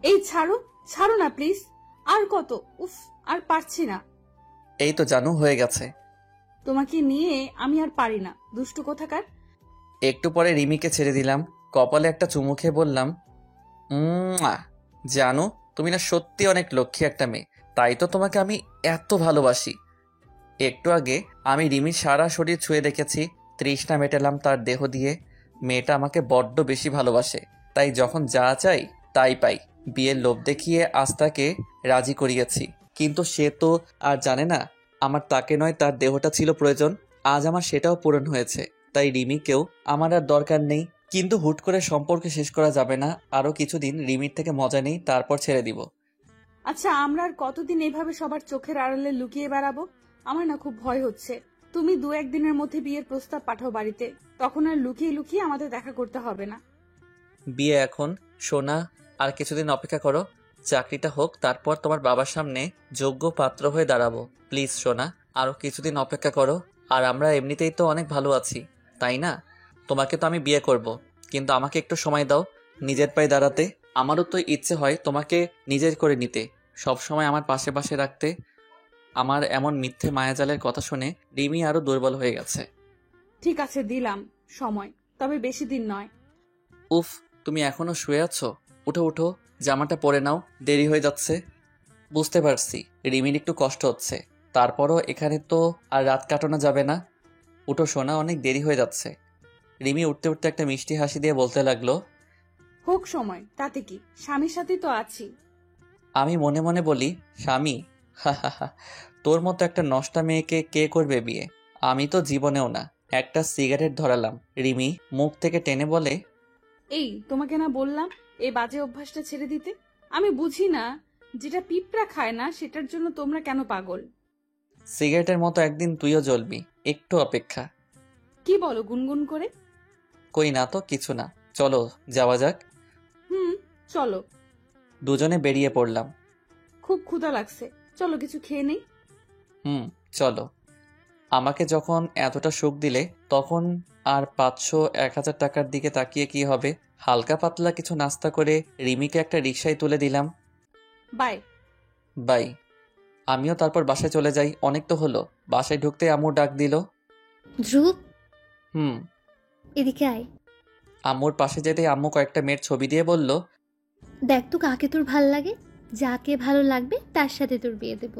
এই ছাড়ো, ছাড়ো না প্লিজ। আর কত, উফ, আর পারছি না। এই তো জানু, হয়ে গেছে। তোমাকে নিয়ে আমি আর পারি না, দুষ্টু কোথাকার। একটু পরে রিমিকে ছেড়ে দিলাম, কপালে একটা চুমু খেয়ে বললাম, জানো তুমি না সত্যি অনেক লক্ষ্মী একটা মেয়ে, তাই তো তোমাকে আমি এত ভালোবাসি। একটু আগে আমি রিমির সারা শরীর ছুঁয়ে দেখেছি, তৃষ্ণা মেটালাম তার দেহ দিয়ে। মেয়েটা আমাকে বড্ড বেশি ভালোবাসে, তাই যখন যা চাই তাই পাই। বিয়ের লোভ দেখিয়ে আজ তাকে রাজি করিয়েছি, কিন্তু সে তো আর জানে না আমার তাকে নয় তার দেহটা ছিল প্রয়োজন। আজ আমার সেটাও পূরণ হয়েছে, তাই রিমিকেও আমার আর দরকার নেই। কিন্তু হুট করে সম্পর্ক শেষ করা যাবে না, আরো কিছুদিন রিমির থেকে মজা নেই, তারপর ছেড়ে দিব। আচ্ছা, আমরা আর কতদিন এভাবে সবার চোখের আড়ালে লুকিয়ে বেড়াবো? আমার না খুব ভয় হচ্ছে। তুমি 2-1 দিনের মধ্যে বিয়ের প্রস্তাব পাঠাও বাড়িতে, তখন আর লুকিয়ে লুকিয়ে আমাদের দেখা করতে হবে না। বিয়ে এখন, সোনা, আর কিছুদিন অপেক্ষা করো। চাকরিটা হোক, তারপর তোমার বাবার সামনে যোগ্য পাত্র হয়ে দাঁড়াবো। প্লিজ সোনা, আরো কিছুদিন অপেক্ষা করো। আর আমরা এমনিতেই তো অনেক ভালো আছি, তাই না? তোমাকে তো আমি বিয়ে করব, কিন্তু আমাকে একটু সময় দাও নিজের পায়ে দাঁড়াতে। আমারও তো ইচ্ছে হয় তোমাকে নিজের করে নিতে, সব সময় আমার পাশে পাশে রাখতে। আমার এমন মিথ্যে মায়াজালের কথা শুনে রিমি আরো দুর্বল হয়ে গেছে। ঠিক আছে, দিলাম সময়, তবে বেশি দিন নয়। উফ, তুমি এখনো শুয়ে আছো? উঠো উঠো, জামাটা পরে নাও, দেরি হয়ে যাচ্ছে। বুঝতে পারছি রিমির একটু কষ্ট হচ্ছে, তারপরও এখানে তো আর রাত কাটানো যাবে না। উঠো সোনা, অনেক দেরি হয়ে যাচ্ছে। রিমি উঠতে উঠতে একটা মিষ্টি হাসি দিয়ে বলতে লাগলো, হোক সময়, তাতে কি, স্বামীর সাথে তো আছি। আমি মনে মনে বলি, স্বামী? হা হা হা, তোর মতো একটা নষ্টা মেয়েকে কে করবে বিয়ে? আমি তো জীবনেও না। একটা সিগারেট ধরালাম, রিমি মুখ থেকে টেনে বলে, এই তোমাকে না বললাম এই বাজে অভ্যাসটা ছেড়ে দিতে? আমি বুঝি না, যেটা পিঁপড়া খায় না সেটার জন্য তোমরা কেন পাগল। সিগারেটের মতো একদিন তুইও জ্বলবি, একটু অপেক্ষা। কি বলো গুনগুন করে? কই না তো কিছু না, চলো যাওয়া যাক। হুম, চলো। দুজনে বেরিয়ে পড়লাম। খুব ক্ষুধা লাগছে, চলো কিছু খেয়ে নেই। হুম, চলো। আমাকে যখন এতটা সুখ দিলে, তখন আর 500-1000 টাকার দিকে তাকিয়ে কি হবে? হালকা পাতলা কিছু নাস্তা করে রিমিকে একটা রিকশায় তুলে দিলাম। বাই। বাই। আমিও তারপর বাসায় চলে যাই। অনেক তো হলো। বাসায় ঢুকতে আম্মু ডাক দিল। ধ্রুব, হুম। এদিকে আয়। আম্মুর পাশে যেতেই আম্মু কয়েকটা মেয়ের ছবি দিয়ে বলল, দেখ তো কাকে তোর ভাল লাগে, যাকে ভালো লাগবে তার সাথে তোর বিয়ে দেব।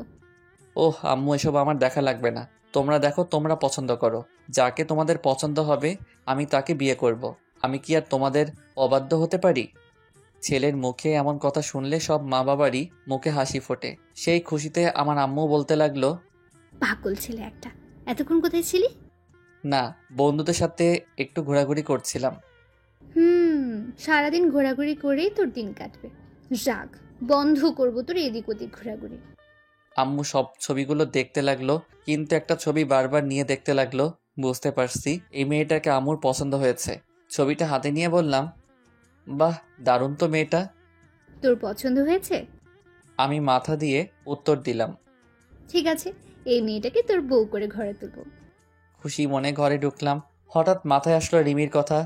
ওহ আম্মু, এসব আমার দেখা লাগবে না। তোমরা দেখো, তোমরা পছন্দ করো। যাকে তোমাদের পছন্দ হবে আমি তাকে বিয়ে করব। আমি কি আর তোমাদের অবাধ্য হতে পারি? ছেলের মুখে এমন কথা শুনলে সব মা বাবারই মুখে হাসি ফোটে। সেই খুশিতে আমার আম্মু বলতে লাগলো, পাগল ছেলে একটা, এতক্ষণ কোথায় ছিলি? না, বন্ধুদের সাথে একটু ঘোরাঘুরি করছিলাম। হুম, সারাদিন ঘোরাঘুরি করেই তোর দিন কাটবে। রাগ বন্ধ করবো তোর এদিক ওদিক ঘোরাঘুরি। আম্মু সব ছবিগুলো দেখতে লাগলো, কিন্তু একটা ছবি বারবার নিয়ে দেখতে লাগলো। বুঝতে পারছি এই মেয়েটাকে আম্মুর পছন্দ হয়েছে। ছবিটা হাতে নিয়ে বললাম, বাহ, দারুণ তো মেয়েটা। তোর পছন্দ হয়েছে? আমি মাথা দিয়ে উত্তর দিলাম। ঠিক আছে, এই মেয়েটাকে তোর বউ করে ঘরে তুলবো। খুশি মনে ঘরে ঢুকলাম। হঠাৎ মাথায় আসলো রিমির কথা।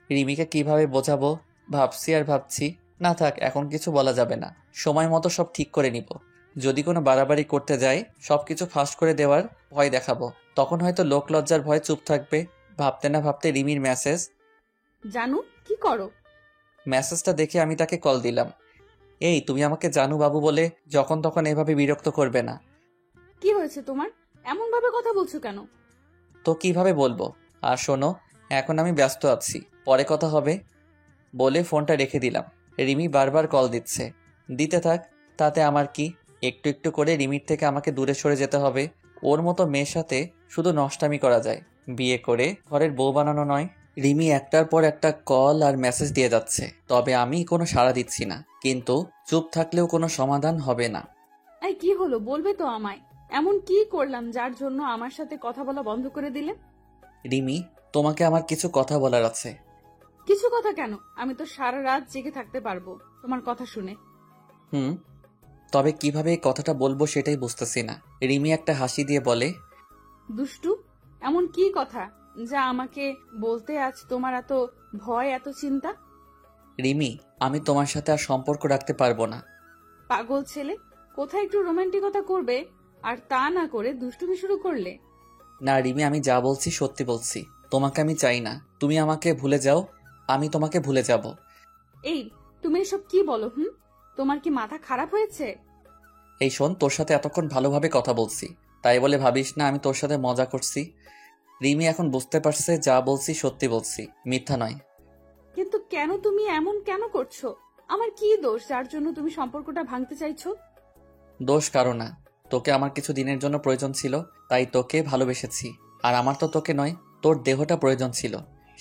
রিমিকে কিভাবে বোঝাবো ভাবছি আর ভাবছি। না থাক, এখন কিছু বলা যাবে না। সময় মতো সব ঠিক করে নিব। যদি কোনো বাড়াবাড়ি করতে যাই, সবকিছু ফাঁস করে দেওয়ার ভয় দেখাবো। তখন হয়তো লোক লজ্জার ভয় চুপ থাকবে। ভাবতে না ভাবতে রিমির মেসেজ। জানু, কি করো? মেসেজটা দেখে আমি তাকে কল দিলাম। এই, তুমি আমাকে জানু বাবু বলে যখন তখন এভাবে বিরক্ত করবে না। কি হয়েছে তোমার? এমন ভাবে কথা বলছো কেন? তো কিভাবে বলবো? আর শোনো, এখন আমি ব্যস্ত আছি, পরে কথা হবে বলে ফোনটা রেখে দিলাম। রিমি বারবার কল দিচ্ছে, দিতে থাক, তাতে আমার কি? একটু একটু করে রিমির থেকে আমাকে দূরে সরে যেতে হবে। ওর মতো মেয়ের সাথে শুধু নষ্টামি করা যায়, বিয়ে করে ঘরের বউ বানানো নয়। রিমি একটার পর একটা কল আর মেসেজ দিয়ে যাচ্ছে, তবে আমি কোনো সাড়া দিচ্ছি না। কিন্তু চুপ থাকলেও কোনো সমাধান হবে না। এই কি হলো, বলবে তো আমায়? এমন কি করলাম যার জন্য আমার সাথে কথা বলা বন্ধ করে দিলে? রিমি, তোমাকে আমার কিছু কথা বলার আছে। কিছু কথা কেন? আমি তো সারা রাত জেগে থাকতে পারবো তোমার কথা শুনে। হুম, তবে কিভাবে এই কথাটা বলবো সেটাই বুঝতেছি না। রিমি একটা হাসি দিয়ে বলে, দুষ্টু, এমন কি কথা যা আমাকে বলতে আজ তোমার এত ভয়, এত চিন্তা? রিমি, আমি তোমার সাথে আর সম্পর্ক রাখতে পারবো না। পাগল ছেলে, কোথায় একটু রোমান্টিকতা করবে আর তা না করে দুষ্টুমি শুরু করলে। না রিমি, আমি যা বলছি সত্যি বলছি। তোমাকে আমি চাই না। তুমি আমাকে ভুলে যাও, আমি তোমাকে ভুলে যাব। এই, তুমি এসব কি বলো? তোমার কি মাথা খারাপ হয়েছে? এই শোন, তোর সাথে এতক্ষণ ভালোভাবে কথা বলছি, তাই বলে ভাবিস না আমি তোর সাথে মজা করছি। রিমি এখন বুঝতে পারছে যা বলছি সত্যি বলছি, মিথ্যা নয়। কিন্তু কেন তুমি এমন কেন করছো? আমার কি দোষ যার জন্য তুমি সম্পর্কটা ভাঙতে চাইছো? দোষ কারো না। তোকে আমার কিছু দিনের জন্য প্রয়োজন ছিল, তাই তোকে ভালোবেসেছি। আর আমার তো তোকে নয়, তোর দেহটা প্রয়োজন ছিল,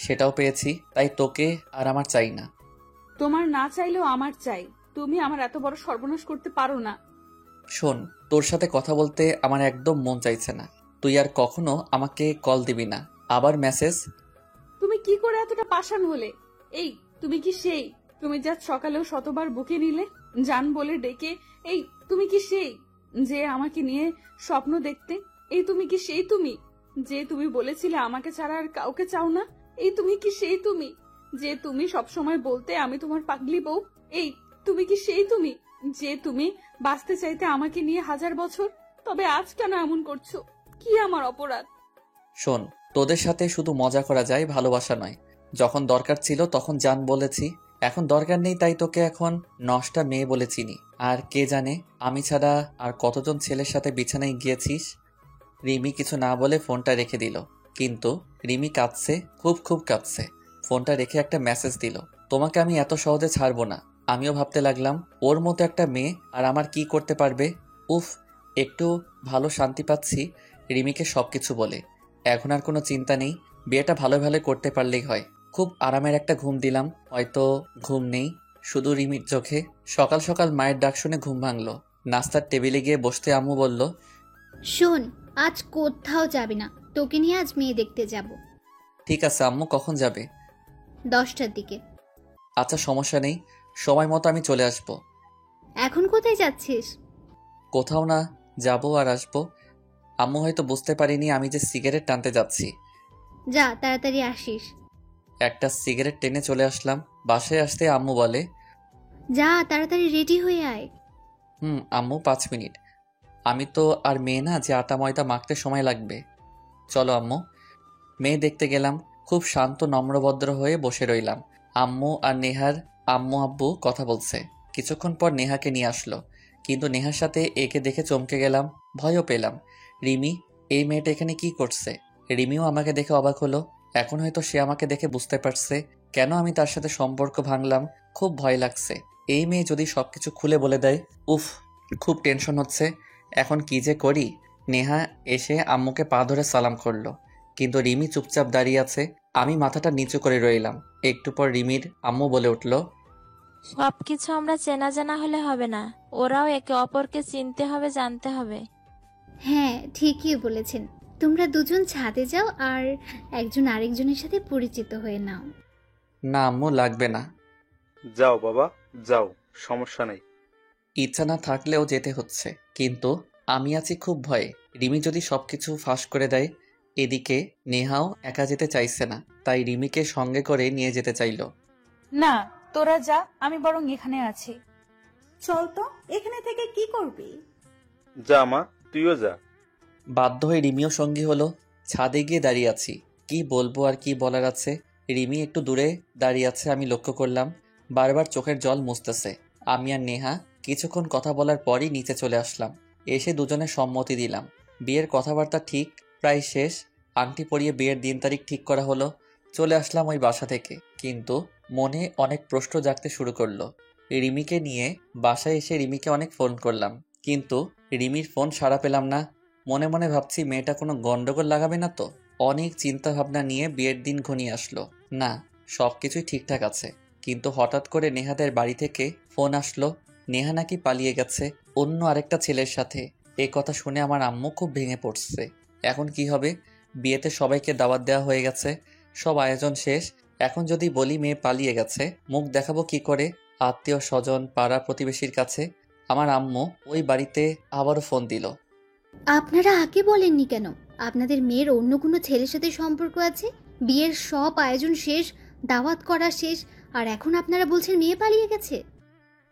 সেটাও পেয়েছি, তাই তোকে আর আমার চাই না। তোমার না চাইলেও আমার চাই। তুমি আমার এত বড় সর্বনাশ করতে পারো না। শোন, তোর সাথে কথা বলতে আমার একদম মন চাইছে না। তুই আর কখনো আমাকে কল দিবি না, আবার মেসেজ। তুমি কি করে এতটা পাষাণ হলে? এই, তুমি কি সেই তুমি যা সকালেও শতবার বুকে নিলে জান বলে ডেকে? এই, তুমি কি সেই যে আমাকে নিয়ে স্বপ্ন দেখতে? এই, তুমি কি সেই তুমি যে তুমি বলেছিলে আমাকে ছাড়া আর কাউকে চাও না? এই, তুমি কি সেই তুমি যে তুমি সবসময় বলতে আমি তোমার পাগলি বউ? এই, তুমি কি সেই তুমি যে তুমি বাঁচতে চাইতে আমাকে নিয়ে 1000 বছর? তবে আজ কেন এমন করছো? কি আমার অপরাধ? শোন, তোদের সাথে শুধু মজা করা যায়, ভালোবাসা নয়। যখন দরকার ছিল তখন জান বলেছি, এখন দরকার নেই, তাই তোকে এখন নষ্টা মেয়ে বলে চিনি। আর কে জানে আমি ছাড়া আর কতজন ছেলের সাথে বিছানায় গিয়েছিস। রিমি কিছু না বলে ফোনটা রেখে দিল। কিন্তু রিমি কাঁদছে, খুব খুব কাঁদছে। ফোনটা রেখে একটা মেসেজ দিল, তোমাকে আমি এত সহজে ছাড়বো না। আমিও ভাবতে লাগলাম, ওর মতো একটা মেয়ে আর আমার কি করতে পারবে। উফ, একটু ভালো শান্তি পাচ্ছি রিমিকে সবকিছু বলে। এখন আর কোনো চিন্তা নেই, বিয়েটা ভালো ভালো করতে পারলেই হয়। খুব আরামের একটা ঘুম দিলাম, হয়তো ঘুম নেই, শুধু রিমির চোখে। সকাল সকাল মায়ের ডাক শুনে ঘুম ভাঙলো। নাস্তার টেবিলে গিয়ে বসতে আম্মু বলল, শোন, আজ কোথাও যাবি না, তোকে নিয়ে আজ মেয়ে দেখতে যাব। ঠিক আছে আম্মু, কখন যাবে? 10টার দিকে। আচ্ছা, সমস্যা নেই, সময় মতো আমি চলে আসব। এখন কোথায় যাচ্ছিস? কোথাও না, যাবো আর আসবো। আম্মু হয়তো বুঝতে পারিনি আমি যে সিগারেট টানতে যাচ্ছি। যা, তাড়াতাড়ি আসিস। একটা সিগারেট টেনে চলে আসলাম। বাসায় আসতে আম্মু বলে, যা, তাড়াতাড়ি রেডি হয়ে আয়। আম্মু 5 মিনিট। আমি তো আর মেয়ে না যে আটা ময়দা মাখতে সময় লাগবে। চলো আম্মু। মেয়ে দেখতে গেলাম। খুব শান্ত নম্রভদ্র হয়ে বসে রইলাম। আম্মু আর নেহার আম্মু আব্বু কথা বলছে। কিছুক্ষণ পর নেহাকে নিয়ে আসলো, কিন্তু নেহার সাথে একে দেখে চমকে গেলাম, ভয়ও পেলাম। রিমি, এই মেয়েটা এখানে কি করছে? রিমিও আমাকে দেখে অবাক হলো। এখন হয়তো সে আমাকে দেখে বুঝতে পারছে কেন আমি তার সাথে সম্পর্ক ভাঙলাম। খুব ভয় লাগছে, এই মেয়ে যদি সবকিছু খুলে বলে দেয়। উফ, খুব টেনশন হচ্ছে, এখন কি যে করি। নেহা এসে আম্মুকে পা ধরে সালাম করলো, কিন্তু রিমি চুপচাপ দাঁড়িয়ে আছে। আমি মাথাটা নিচু করে রইলাম। একটু পর রিমির আম্মু বলে উঠল, সবকিছু আমরা চেনা জানা হলে হবে না, ওরাও একে অপরকে চিনতে হবে, জানতে হবে। হ্যাঁ, ঠিকই বলেছেন। তোমরা দুজন ছাদে যাও আর একজন আরেকজনের সাথে পরিচিত হয়ে নাও। না আম্মু, লাগবে না। যাও বাবা, যাও, সমস্যা নেই। ইচ্ছা না থাকলেও যেতে হচ্ছে, কিন্তু আমি আছি খুব ভয়ে। রিমি যদি সবকিছু ফাঁস করে দেয়। এদিকে নেহাও একা যেতে চাইছে না, তাই রিমিকে সঙ্গে করে নিয়ে যেতে চাইলো। না, তোরা যা, আমি বরং এখানে আছি। চল তো, এখানে থেকে কি করবি? যা মা, তুইও যা। বাধ্য হয়ে রিমিও সঙ্গী হলো। ছাদে গিয়ে দাঁড়িয়ে আছি, কি বলবো আর কি বলার আছে। রিমি একটু দূরে দাঁড়িয়ে আছে, আমি লক্ষ্য করলাম বারবার চোখের জল মুছতেছে। আমি আর নেহা কিছুক্ষণ কথা বলার পরই নিচে চলে আসলাম। এসে দুজনে সম্মতি দিলাম। বিয়ের কথাবার্তা ঠিক প্রায় শেষ। আংটি পরিয়ে বিয়ের দিন তারিখ ঠিক করা হলো। চলে আসলাম ওই বাসা থেকে, কিন্তু মনে অনেক প্রশ্ন জাগতে শুরু করলো। রিমিকে নিয়ে বাসায় এসে রিমিকে অনেক ফোন করলাম, কিন্তু রিমির ফোন সাড়া পেলাম না। মনে মনে ভাবছি মেয়েটা কোনো গন্ডগোল লাগাবে না তো। অনেক চিন্তা ভাবনা নিয়ে বিয়ের দিন ঘনিয়ে আসলো। না, সবকিছুই ঠিকঠাক আছে, কিন্তু হঠাৎ করে নেহাদের বাড়ি থেকে ফোন আসলো নেহা নাকি পালিয়ে গেছে অন্য আরেকটা ছেলের সাথে। এ কথা শুনে আমার আম্মু খুব ভেঙে পড়ছে। এখন কি হবে? বিয়েতে সবাইকে দাওয়াত দেওয়া হয়ে গেছে, সব আয়োজন শেষ। এখন যদি বলি মেয়ে পালিয়ে গেছে, মুখ দেখাবো কি করে আত্মীয় স্বজন পাড়া প্রতিবেশীর কাছে? আমার আম্মু ওই বাড়িতে আবারও ফোন দিল। আপনারা আগে বলেননি কেন আপনাদের মেয়ের অন্য কোনো ছেলের সাথে সম্পর্ক আছে? বিয়ের সব আয়োজন শেষ, দাওয়াত করা শেষ, আর এখন আপনারা বলছেন মেয়ে পালিয়ে গেছে।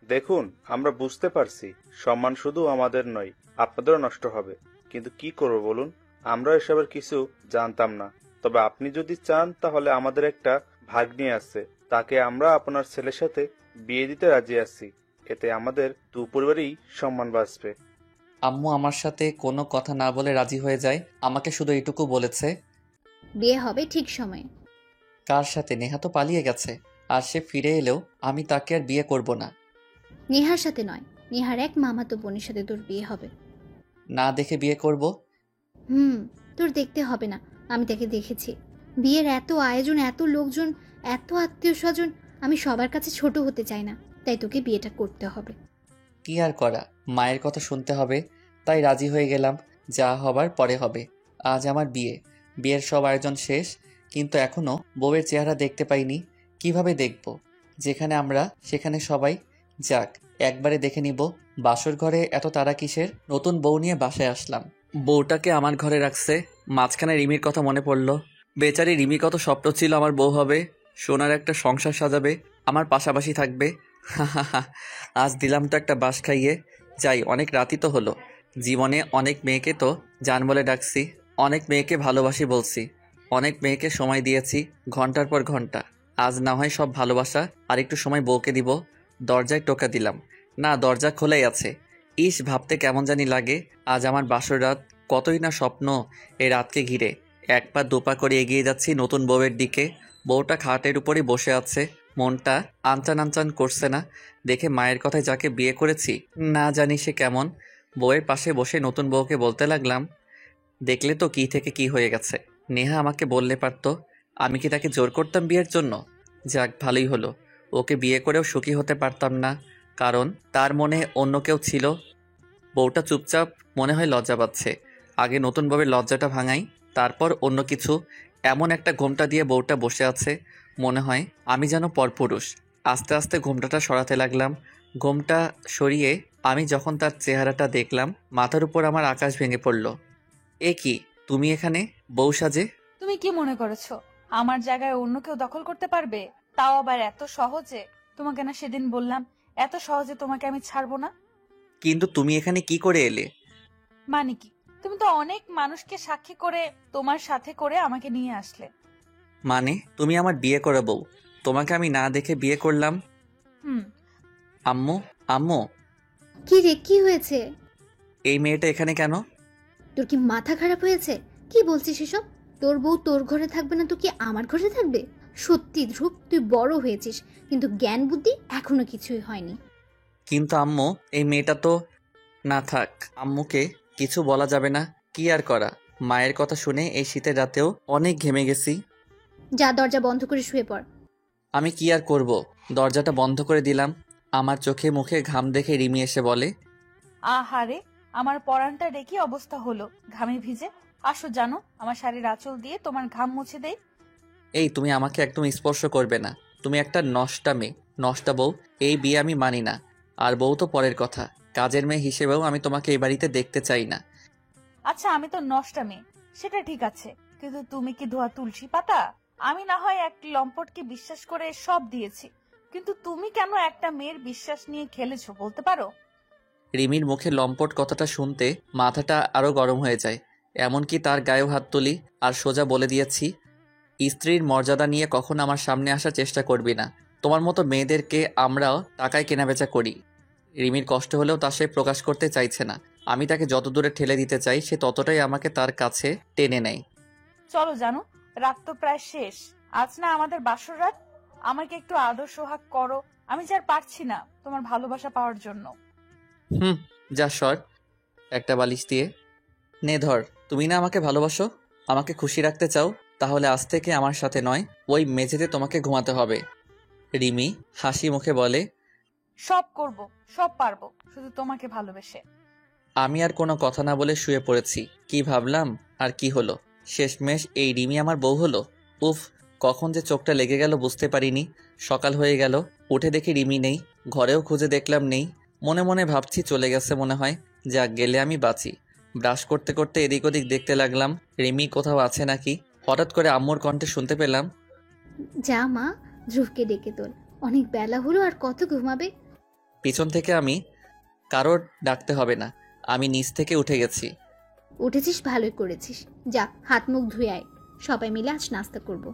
দেখুন, আমরা বুঝতে পারছি সম্মান শুধু আমাদের নয়, আপনাদেরও নষ্ট হবে। কিন্তু কি করব বলুন, আমরা এসবের কিছু জানতাম না। তবে আপনি যদি চান তাহলে আমাদের একটা ভাগ্নি আছে, তাকে আমরা আপনার ছেলের সাথে বিয়ে দিতে রাজি আছি। এতে আমাদের দু পরিবারই সম্মান বাঁচবে। আম্মু আমার সাথে কোনো কথা না বলে রাজি হয়ে যায়। আমাকে শুধু এইটুকু বলেছে, বিয়ে হবে ঠিক সময়ে। কার সাথে? নেহা তো পালিয়ে গেছে, আর সে ফিরে এলেও আমি তাকে আর বিয়ে করব না। নেহার সাথে নয়, নেহার এক মামাতো বোনের সাথে তোর বিয়ে হবে। না দেখে বিয়ে করব? তোর দেখতে হবে না, আমি তাকে দেখেছি। বিয়ের এত আয়োজন, এত লোকজন, এত আত্মীয় স্বজন, আমি সবার কাছে ছোট হতে চাই না, তাই তোকে বিয়েটা করতে হবে। কি আর করা, মায়ের কথা শুনতে হবে, তাই রাজি হয়ে গেলাম। যা হবার পরে হবে। আজ আমার বিয়ে। বিয়ের সব আয়োজন শেষ, কিন্তু এখনো বউয়ের চেহারা দেখতে পাইনি। কিভাবে দেখব? যেখানে আমরা সেখানে সবাই। যাক, একবারে দেখে নিব। বাসর ঘরে এত তাড়া কিসের? নতুন বউ নিয়ে বাসায় আসলাম, বউটাকে আমার ঘরে রাখছে। মাঝখানে রিমির কথা মনে পড়ল। বেচারি রিমি কত স্বপ্ন ছিল আমার বউ হবে, সোনার একটা সংসার সাজাবে, আমার পাশাপাশি থাকবে। আজ দিলাম তো একটা বাঁশ খাইয়ে। যাই, অনেক রাতই তো হলো। জীবনে অনেক মেয়েকে তো জান বলে ডাকছি, অনেক মেয়েকে ভালোবাসি বলছি, অনেক মেয়েকে সময় দিয়েছি ঘন্টার পর ঘন্টা। আজ না হয় সব ভালোবাসা আর একটু সময় বউকে দিব। দরজায় টোকা দিলাম, না, দরজা খোলাই আছে। ইস, ভাবতে কেমন জানি লাগে। আজ আমার বাসর রাত, কতই না স্বপ্ন এই রাতকে ঘিরে। এক পা দুপা করে এগিয়ে যাচ্ছি নতুন বউয়ের দিকে। বউটা খাটের উপরই বসে আছে, মনটা আনচান আনচান করছে না। দেখে মায়ের কথায় যাকে বিয়ে করেছি, না জানি সে কেমন। বউয়ের পাশে বসে নতুন বউকে বলতে লাগলাম, দেখলে তো কি থেকে কি হয়ে গেছে। নেহা আমাকে বললে পারতো, আমি কি তাকে জোর করতাম বিয়ের জন্য? যাক, ভালোই হলো। ওকে বিয়ে করেও সুখী হতে পারতাম না, কারণ তার মনে অন্য কেউ ছিল। বউটা চুপচাপ, মনে হয় লজ্জা পাচ্ছে। আগে নতুন বউয়ের লজ্জাটা ভাঙাই, তারপর অন্য কিছু। এমন একটা ঘোমটা দিয়ে বউটা বসে আছে, মনে হয় আমি যেন পরপুরুষ। আস্তে আস্তে ঘোমটাটা সরাতে লাগলাম। ঘোমটা সরিয়ে আমি যখন তার চেহারাটা দেখলাম, মাথার উপর আমার আকাশ ভেঙে পড়ল। এ কি, তুমি এখানে বউ সাজে? তুমি কি মনে করেছো আমার জায়গায় অন্য কেউ দখল করতে পারবে? তাও আবার এত সহজে? তোমাকে না সেদিন বললাম এত সহজে তোমাকে আমি ছাড়বো না। কিন্তু তুমি এখানে কি করে এলে? মানে কি? তুমি তো অনেক মানুষকে সাক্ষী করে তোমার সাথে করে আমাকে নিয়ে আসলে। মানে তুমি আমার বিয়ে করা বউ, তোমাকে আমি না দেখে বিয়ে করলাম? হুম। আম্মু, আম্মু, কি রে, কি হয়েছে? এই মেয়েটা এখানে কেন? তোর কি মাথা খারাপ হয়েছে? কি বলছিস এসব? তোর বউ তোর ঘরে থাকবে না তো কি আমার ঘরে থাকবে? সত্যি ধ্রুব, তুই বড় হয়েছিস, কিন্তু জ্ঞান বুদ্ধি এখনো কিছুই হয়নি। কিন্তু আম্মু, এই মেয়েটা তো। না থাক, আম্মুকে কিছু বলা যাবে না। কি আর করা, মায়ের কথা শুনে এই শীতের রাতেও অনেক ঘেমে গেছি। যা, দরজা বন্ধ করে শুয়ে পড়। আমি কি আর করব, দরজাটা বন্ধ করে দিলাম। আমার চোখে মুখে ঘাম দেখে রিমি এসে বলে, আহারে, আমার পরানটা রেখে অবস্থা হলো ঘামে ভিজে। আসো, জানো আমার শাড়ির আঁচল দিয়ে তোমার ঘাম মুছে দেই। এই, তুমি আমাকে একদম স্পর্শ করবে না। তুমি একটা নষ্টা মেয়ে, নষ্টা বউ। এই বিয়ে আমি মানি না। আর বউ তো পরের কথা, কাজের মেয়ে হিসেবেও আমি তোমাকে এই বাড়িতে দেখতে চাই না। আচ্ছা, আমি তো নষ্টা মেয়ে, সেটা ঠিক আছে, কিন্তু তুমি কি ধোয়া তুলসী পাতা? আমি না হয় এক লম্পটকে বিশ্বাস করে সব দিয়েছি, কিন্তু তুমি কেন একটা মেয়ের বিশ্বাস নিয়ে খেলেছো বলতে পারো? রিমির মুখে লম্পট কথাটা শুনতে মাথাটা আরো গরম হয়ে যায়। এমনকি তার গায়েও হাত তুলি আর সোজা বলে দিয়েছি, স্ত্রীর মর্যাদা নিয়ে কখনো আমার সামনে আসার চেষ্টা করবি না। তোমার মতো মেয়েদেরকে আমরাও টাকায় কেনাবেচা করি। রিমির কষ্ট হলেও তা সে প্রকাশ করতে চাইছে না। আমি তাকে যত দূরে ঠেলে দিতে চাই, সে ততটাই আমাকে তার কাছে টেনে নেয়। চলো, জানো রাত তো প্রায় শেষ। আজ না আমাদের বাসর রাত, আমাকে একটু আদর সোহাগ করো। আমি যে আর পারছি না তোমার ভালোবাসা পাওয়ার জন্য। হুম, যা সর। একটা বালিশ দিয়ে নে ধর। তুমি না আমাকে ভালোবাসো, আমাকে খুশি রাখতে চাও, তাহলে আজ থেকে আমার সাথে নয়, ওই মেঝেতে তোমাকে ঘুমাতে হবে। রিমি হাসি মুখে বলে, সব করব, সব পারবো, শুধু তোমাকে ভালোবেসে। আমি আর কোনো কথা না বলে শুয়ে পড়েছি। কি ভাবলাম আর কি হলো, শেষমেশ এই রিমি আমার বউ হলো। উফ, কখন যে চোখটা লেগে গেল বুঝতে পারিনি। সকাল হয়ে গেল, উঠে দেখি রিমি নেই। ঘরেও খুঁজে দেখলাম নেই। মনে মনে ভাবছি চলে গেছে মনে হয়। যাক, গেলে আমি বাঁচি। ব্রাশ করতে করতে এদিক ওদিক দেখতে লাগলাম রিমি কোথাও আছে নাকি। হঠাৎ করে আম্মুর কণ্ঠে শুনতে পেলাম, যা মা, ধ্রুবকে ডেকে তোল, অনেক বেলা হলো, আর কত ঘুমাবে? পিছন থেকে আমি কারোর ডাকতে হবে না, আমি নিচ থেকে উঠে গেছি। উঠেছিস, ভালোই করেছিস। যা, হাত মুখ ধুয়ে আয়, সবাই মিলে আজ নাস্তা করব।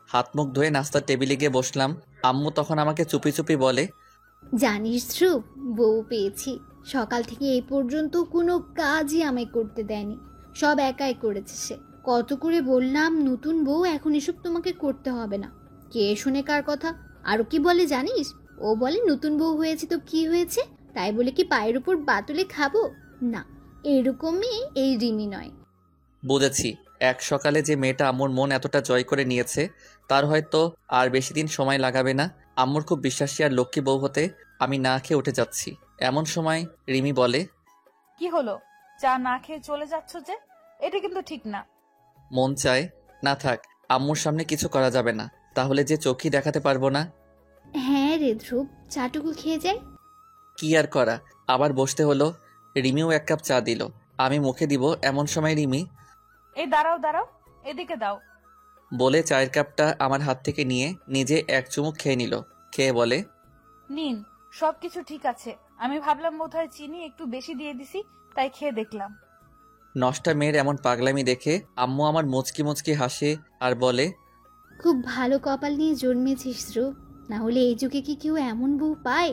হাত মুখ ধুয়ে নাস্তার টেবিলে গিয়ে বসলাম। আম্মু তখন আমাকে চুপি চুপি বলে, জানিস ধ্রুব, বউ পেয়েছি। সকাল থেকে এই পর্যন্ত কোনো কাজই আমায় করতে দেয়নি, সব একাই করেছে সে। কত করে বললাম নতুন বউ, এখন এসব তোমাকে করতে হবে না। কে শুনে কার কথা? আরো কি বলে জানিস? ও বলে নতুন বউ হয়েছে তো কি হয়েছে, তাই বলে কি পায়ের উপর বাতুলে খাবো? না, এরকমই এই রিমি নয়। বুঝেছি এক সকালে যে মেয়েটা আম্মুর মন এতটা জয় করে নিয়েছে তার হয়তো আর বেশি দিন সময় লাগাবে না আম্মুর খুব বিশ্বাসী আর লক্ষ্মী বউ হতে। আমি না খেয়ে উঠে যাচ্ছি, এমন সময় রিমি বলে, কি হলো, চা না খেয়ে চলে যাচ্ছ যে? এটা কিন্তু ঠিক না। মন চায় না থাক, আম্মুর সামনে কিছু করা যাবে না, তাহলে যে চোখই দেখাতে পারবো না। হ্যাঁ রে ধ্রুব, চাটুকু খেয়ে যাই। কি আর করা, আবার বসতে হলো। রিমিও এক কাপ চা দিল, আমি মুখে দিব এমন সময় রিমি এই দাঁড়াও দাঁড়াও, এদিকে দাও। বলে চায়ের কাপটা আমার হাত থেকে নিয়ে নিজে এক চুমুক খেয়ে নিল। খেয়ে বলে, নিন, সবকিছু ঠিক আছে। আমি ভাবলাম বোধহয় চিনি একটু বেশি দিয়ে দিছি, তাই খেয়ে দেখলাম। নষ্টা মেয়ের এমন পাগলামি দেখে আম্মু আমার মুচকি মুচকি হাসে আর বলে, খুব ভালো কপাল নিয়ে জন্মেছিস ধ্রুব, না হলে এই যুগে কি কেউ এমন বউ পায়?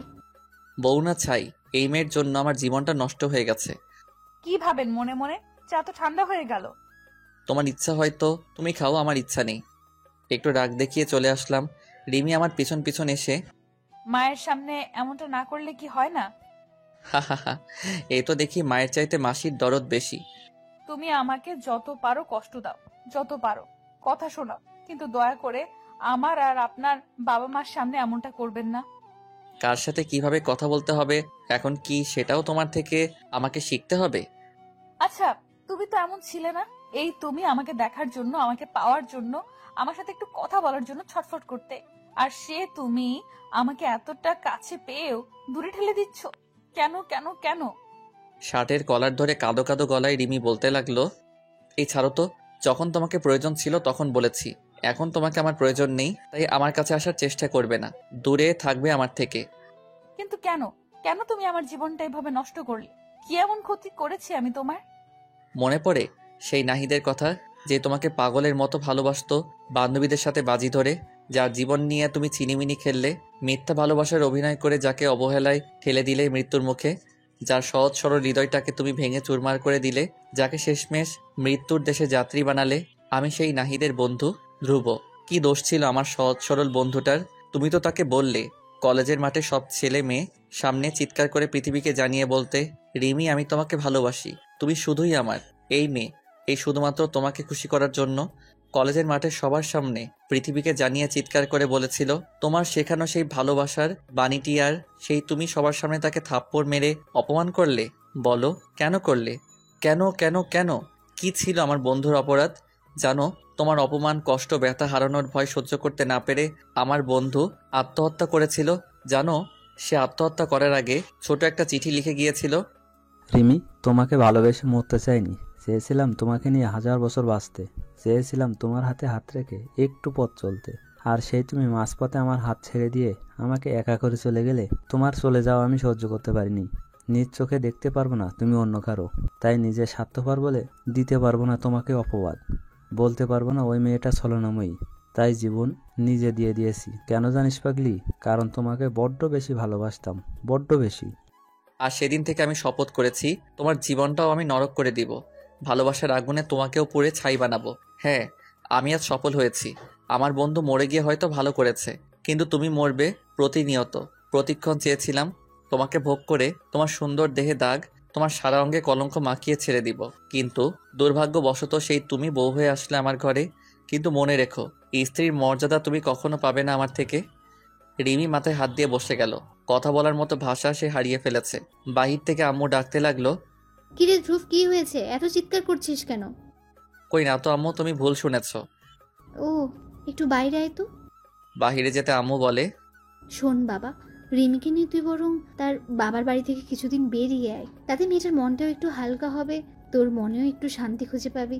বউ না ছাই, এই মেয়ের জন্য আমার জীবনটা নষ্ট হয়ে গেছে। কি ভাবেন মনে মনে? চা তো ঠান্ডা হয়ে গেল। তোমার ইচ্ছা হয়তো তুমি খাও, আমার ইচ্ছা নেই। একটু রাগ দেখিয়ে চলে আসলাম। রিমি আমার পিছন পিছন এসে, মায়ের সামনে এমনটা না করলে কি হয় না? হা হা হা, এই তো দেখি মায়ের চাইতে মাসির দরদ বেশি। তুমি আমাকে যত পারো কষ্ট দাও, যত পারো কথা শোনাও, কিন্তু দয়া করে আমার আর আপনার বাবা মার সামনে এমনটা করবেন না। কার সাথে কিভাবে কথা বলতে হবে এখন কি সেটাও তোমার থেকে আমাকে শিখতে হবে? আচ্ছা, তুমি তো এমন ছিলে না। এই তুমি আমাকে দেখার জন্য, আমাকে পাওয়ার জন্য, আমার সাথে একটু কথা বলার জন্য ছটফট করতে, আর সে তুমি আমাকে এতটা কাছে পেয়েও দূরে ঠেলে দিচ্ছ। কেন কেন কেন? শার্টের কলার ধরে কাঁদো কাঁদো গলায় রিমি বলতে লাগলো, এই ছাড়ো তো, যখন তোমাকে প্রয়োজন ছিল তখন বলেছি, এখন তোমাকে আমার প্রয়োজন নেই, তাই আমার কাছে আসার চেষ্টা করবে না, দূরে থাকবে আমার থেকে। কিন্তু কেন, কেন তুমি আমার জীবনটা এভাবে নষ্ট করলে? কি এমন ক্ষতি করেছি আমি তোমার? মনে পড়ে সেই নাহিদের কথা, যে তোমাকে পাগলের মতো ভালোবাসতো, বান্ধবীদের সাথে বাজি ধরে, যার জীবন নিয়ে তুমি চিনিমিনি খেললে, মিথ্যা ভালোবাসার অভিনয় করে যাকে অবহেলায় ঠেলে দিলে মৃত্যুর মুখে, যার সহজ সরল হৃদয়টাকে তুমি ভেঙে চুরমার করে দিলে, যাকে শেষমেশ মৃত্যুর দেশে যাত্রী বানালে। আমি সেই নাহিদের বন্ধু ধ্রুব। কি দোষ ছিল আমার সহজ সরল বন্ধুটার? তুমি তো তাকে বললে কলেজের মাঠে সব ছেলে মেয়ে সামনে চিৎকার করে পৃথিবীকে জানিয়ে বলতে, রিমি আমি তোমাকে ভালোবাসি, তুমি শুধুই আমার। এই মেয়ে এই শুধুমাত্র তোমাকে খুশি করার জন্য কলেজের মাঠে সবার সামনে পৃথিবীকে জানিয়ে চিৎকার করে বলেছিল তোমার শেখানো সেই ভালোবাসার বাণীটি, আর সেই তুমি সবার সামনে তাকে থাপ্পড় মেরে অপমান করলে। বলো কেন করলে? কেন কেন কেন? কি ছিল আমার বন্ধুর অপরাধ? জানো, তোমার অপমান, কষ্ট, ব্যথা, হারানোর ভয় সহ্য করতে না পেরে আমার বন্ধু আত্মহত্যা করেছিল। জানো, সে আত্মহত্যা করার আগে ছোট একটা চিঠি লিখে গিয়েছিল, রিমি, তোমাকে ভালোবেসে মরতে চাইনি, চেয়েছিলাম তোমাকে নিয়ে 1000 বছর বাঁচতে, চেয়েছিলাম তোমার হাতে হাত রেখে একটু পথ চলতে, আর সেই তুমি মাঝপথে আমার হাত ছেড়ে দিয়ে আমাকে একা করে চলে গেলে। তোমার চলে যাওয়া আমি সহ্য করতে পারিনি। নিজ চোখে দেখতে পারবো না তুমি অন্য কারো, তাই নিজে স্বার্থপর বলে দিতে পারবো না তোমাকে অপবাদ, বলতে পারবো না ওই মেয়েটা ছলনাময়ী, তাই জীবন নিজে দিয়ে দিয়েছি। কেন জানিস পাগলি? কারণ তোমাকে বড্ড বেশি ভালোবাসতাম, বড্ড বেশি। আর সেদিন থেকে আমি শপথ করেছি তোমার জীবনটাও আমি নরক করে দিব, ভালোবাসার আগুনে তোমাকেও পুড়ে ছাই বানাবো। হ্যাঁ, আমি আজ সফল হয়েছি। আমার বন্ধু মরে গিয়ে হয়তো ভালো করেছে, কিন্তু তুমি মরবে প্রতিনিয়ত। প্রতিক্ষণ চেয়েছিলাম তোমাকে ভোগ করে তোমার সুন্দর দেহে দাগ, তোমার সারা অঙ্গে কলঙ্ক মাখিয়ে ছেড়ে দিব, কিন্তু দুর্ভাগ্যবশত সেই তুমি বউ হয়ে আসলে আমার ঘরে। কিন্তু মনে রেখো, স্ত্রীর মর্যাদা তুমি কখনো পাবে না আমার থেকে। রিমি মাথায় হাত দিয়ে বসে গেল। কথা বলার মতো ভাষা সে হারিয়ে ফেলেছে। বাহির থেকে আম্মু ডাকতে লাগলো, কিরে ধ্রুব, কি হয়েছে? এত চিৎকার করছিস কেন? কই না তো আম্মু, তুমি ভুল শুনেছ। ও, একটু বাইরে আয় তো। বাহিরে যেতে আম্মু বলে, শোন বাবা, রিমিকে নিয়ে তুই বরং তার বাবার বাড়ি থেকে কিছুদিন বেরিয়ে আয়, তাতে মেয়েটার মনটাও একটু হালকা হবে, তোর মনেও একটু শান্তি খুঁজে পাবি।